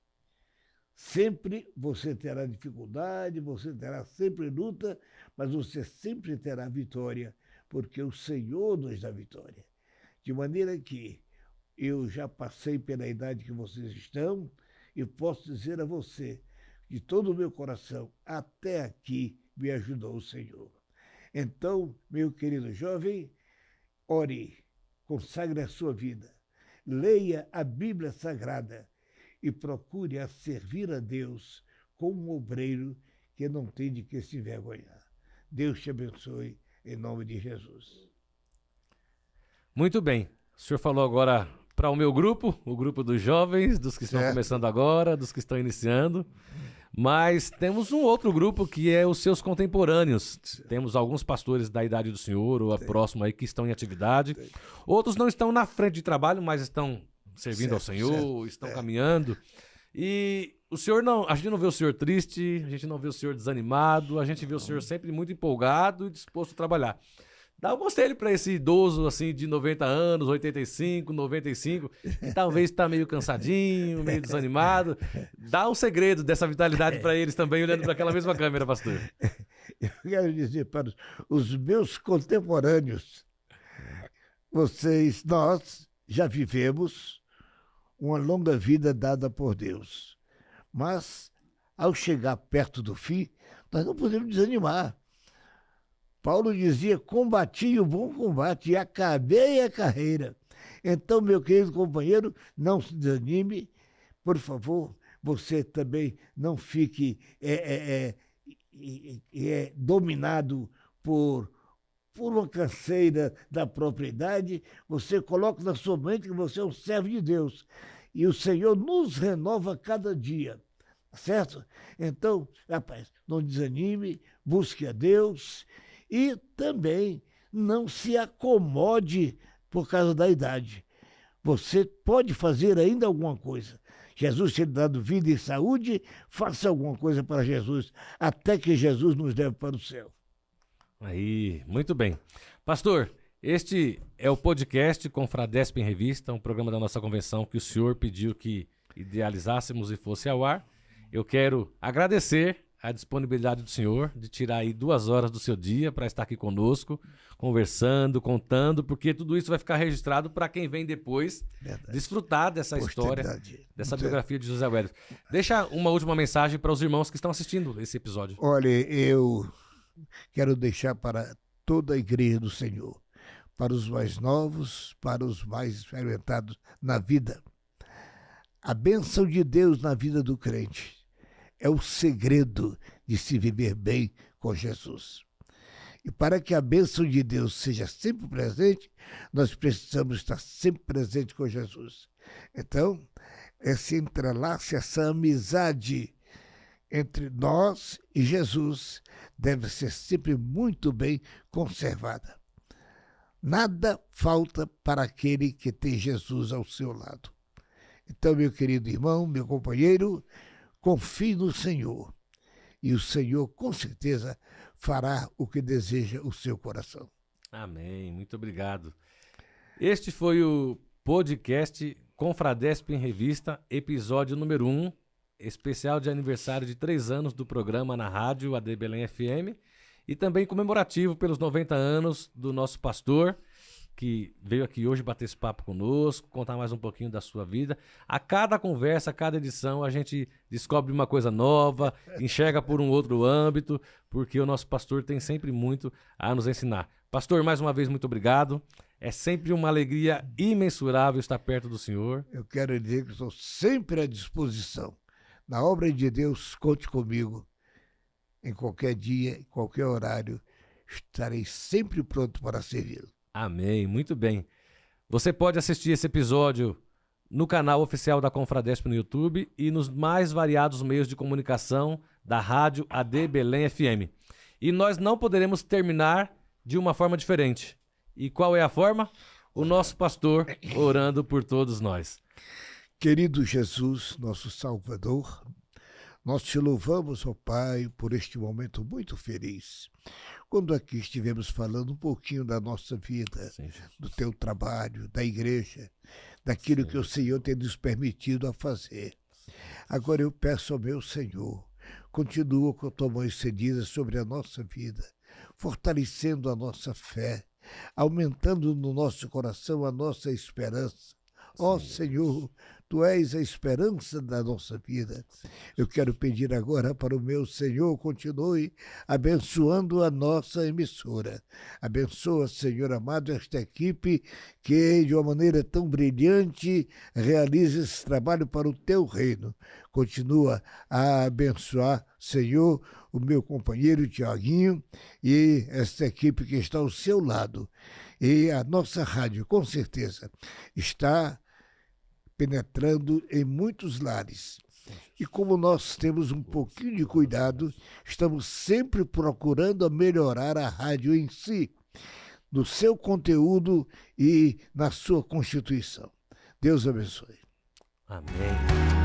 Sempre você terá dificuldade, você terá sempre luta, mas você sempre terá vitória, porque o Senhor nos dá vitória. De maneira que eu já passei pela idade que vocês estão e posso dizer a você, de todo o meu coração, até aqui me ajudou o Senhor. Então, meu querido jovem, ore, consagre a sua vida, leia a Bíblia Sagrada e procure a servir a Deus como um obreiro que não tem de que se envergonhar. Deus te abençoe, em nome de Jesus. Muito bem. O senhor falou agora para o meu grupo, o grupo dos jovens, dos que estão começando agora, dos que estão iniciando. Mas temos um outro grupo que é os seus contemporâneos. Temos alguns pastores da idade do senhor ou próximo aí que estão em atividade. Outros não estão na frente de trabalho, mas estão servindo ao Senhor, estão caminhando. E o senhor não, a gente não vê o senhor triste, a gente não vê o senhor desanimado, a gente vê o senhor sempre muito empolgado e disposto a trabalhar. Dá um conselho para esse idoso assim de 90 anos, 85, 95, que talvez está meio cansadinho, meio desanimado. Dá um segredo dessa vitalidade para eles também, olhando para aquela mesma câmera, pastor. Eu quero dizer para os meus contemporâneos, nós já vivemos uma longa vida dada por Deus. Mas, ao chegar perto do fim, nós não podemos desanimar. Paulo dizia, combati o bom combate e acabei a carreira. Então, meu querido companheiro, não se desanime. Por favor, você também não fique dominado por por uma canseira da propriedade, você coloca na sua mente que você é um servo de Deus. E o Senhor nos renova cada dia, certo? Então, rapaz, não desanime, busque a Deus e também não se acomode por causa da idade. Você pode fazer ainda alguma coisa. Jesus tem dado vida e saúde, faça alguma coisa para Jesus, até que Jesus nos leve para o céu. Aí, muito bem. Pastor, este é o podcast Confradesp em Revista, um programa da nossa convenção que o senhor pediu que idealizássemos e fosse ao ar. Eu quero agradecer a disponibilidade do senhor de tirar aí 2 horas do seu dia para estar aqui conosco, conversando, contando, porque tudo isso vai ficar registrado para quem vem depois desfrutar dessa história, dessa biografia de José Wellington. Deixa uma última mensagem para os irmãos que estão assistindo esse episódio. Olha, eu quero deixar para toda a igreja do Senhor, para os mais novos, para os mais experimentados na vida. A bênção de Deus na vida do crente é o segredo de se viver bem com Jesus. E para que a bênção de Deus seja sempre presente, nós precisamos estar sempre presente com Jesus. Então, esse entrelace, essa amizade entre nós e Jesus deve ser sempre muito bem conservada. Nada falta para aquele que tem Jesus ao seu lado. Então, meu querido irmão, meu companheiro, confie no Senhor. E o Senhor, com certeza, fará o que deseja o seu coração. Amém. Muito obrigado. Este foi o podcast Confradesp em Revista, episódio número 1, especial de aniversário de 3 anos do programa na rádio AD Belém FM e também comemorativo pelos 90 anos do nosso pastor, que veio aqui hoje bater esse papo conosco, contar mais um pouquinho da sua vida. A cada conversa, a cada edição, a gente descobre uma coisa nova, enxerga por um outro âmbito, porque o nosso pastor tem sempre muito a nos ensinar. Pastor, mais uma vez, muito obrigado. É sempre uma alegria imensurável estar perto do senhor. Eu quero dizer que estou sempre à disposição. Na obra de Deus, conte comigo. Em qualquer dia, em qualquer horário, estarei sempre pronto para servi-lo. Amém, muito bem. Você pode assistir esse episódio no canal oficial da Confradesp no YouTube e nos mais variados meios de comunicação da rádio AD Belém FM. E nós não poderemos terminar de uma forma diferente. E qual é a forma? O nosso pastor orando por todos nós. Querido Jesus, nosso Salvador, nós te louvamos, ó Pai, por este momento muito feliz. Quando aqui estivemos falando um pouquinho da nossa vida, sim, do teu trabalho, da igreja, daquilo sim, que o Senhor tem nos permitido a fazer. Agora eu peço ao meu Senhor, continua com a tua mão estendida sobre a nossa vida, fortalecendo a nossa fé, aumentando no nosso coração a nossa esperança. Ó Senhor, Tu és a esperança da nossa vida. Eu quero pedir agora para o meu Senhor, continue abençoando a nossa emissora. Abençoa, Senhor amado, esta equipe que, de uma maneira tão brilhante, realiza esse trabalho para o Teu reino. Continua a abençoar, Senhor, o meu companheiro Tiaguinho e esta equipe que está ao seu lado. E a nossa rádio, com certeza, está penetrando em muitos lares. E como nós temos um pouquinho de cuidado, estamos sempre procurando melhorar a rádio em si, no seu conteúdo e na sua constituição. Deus abençoe. Amém.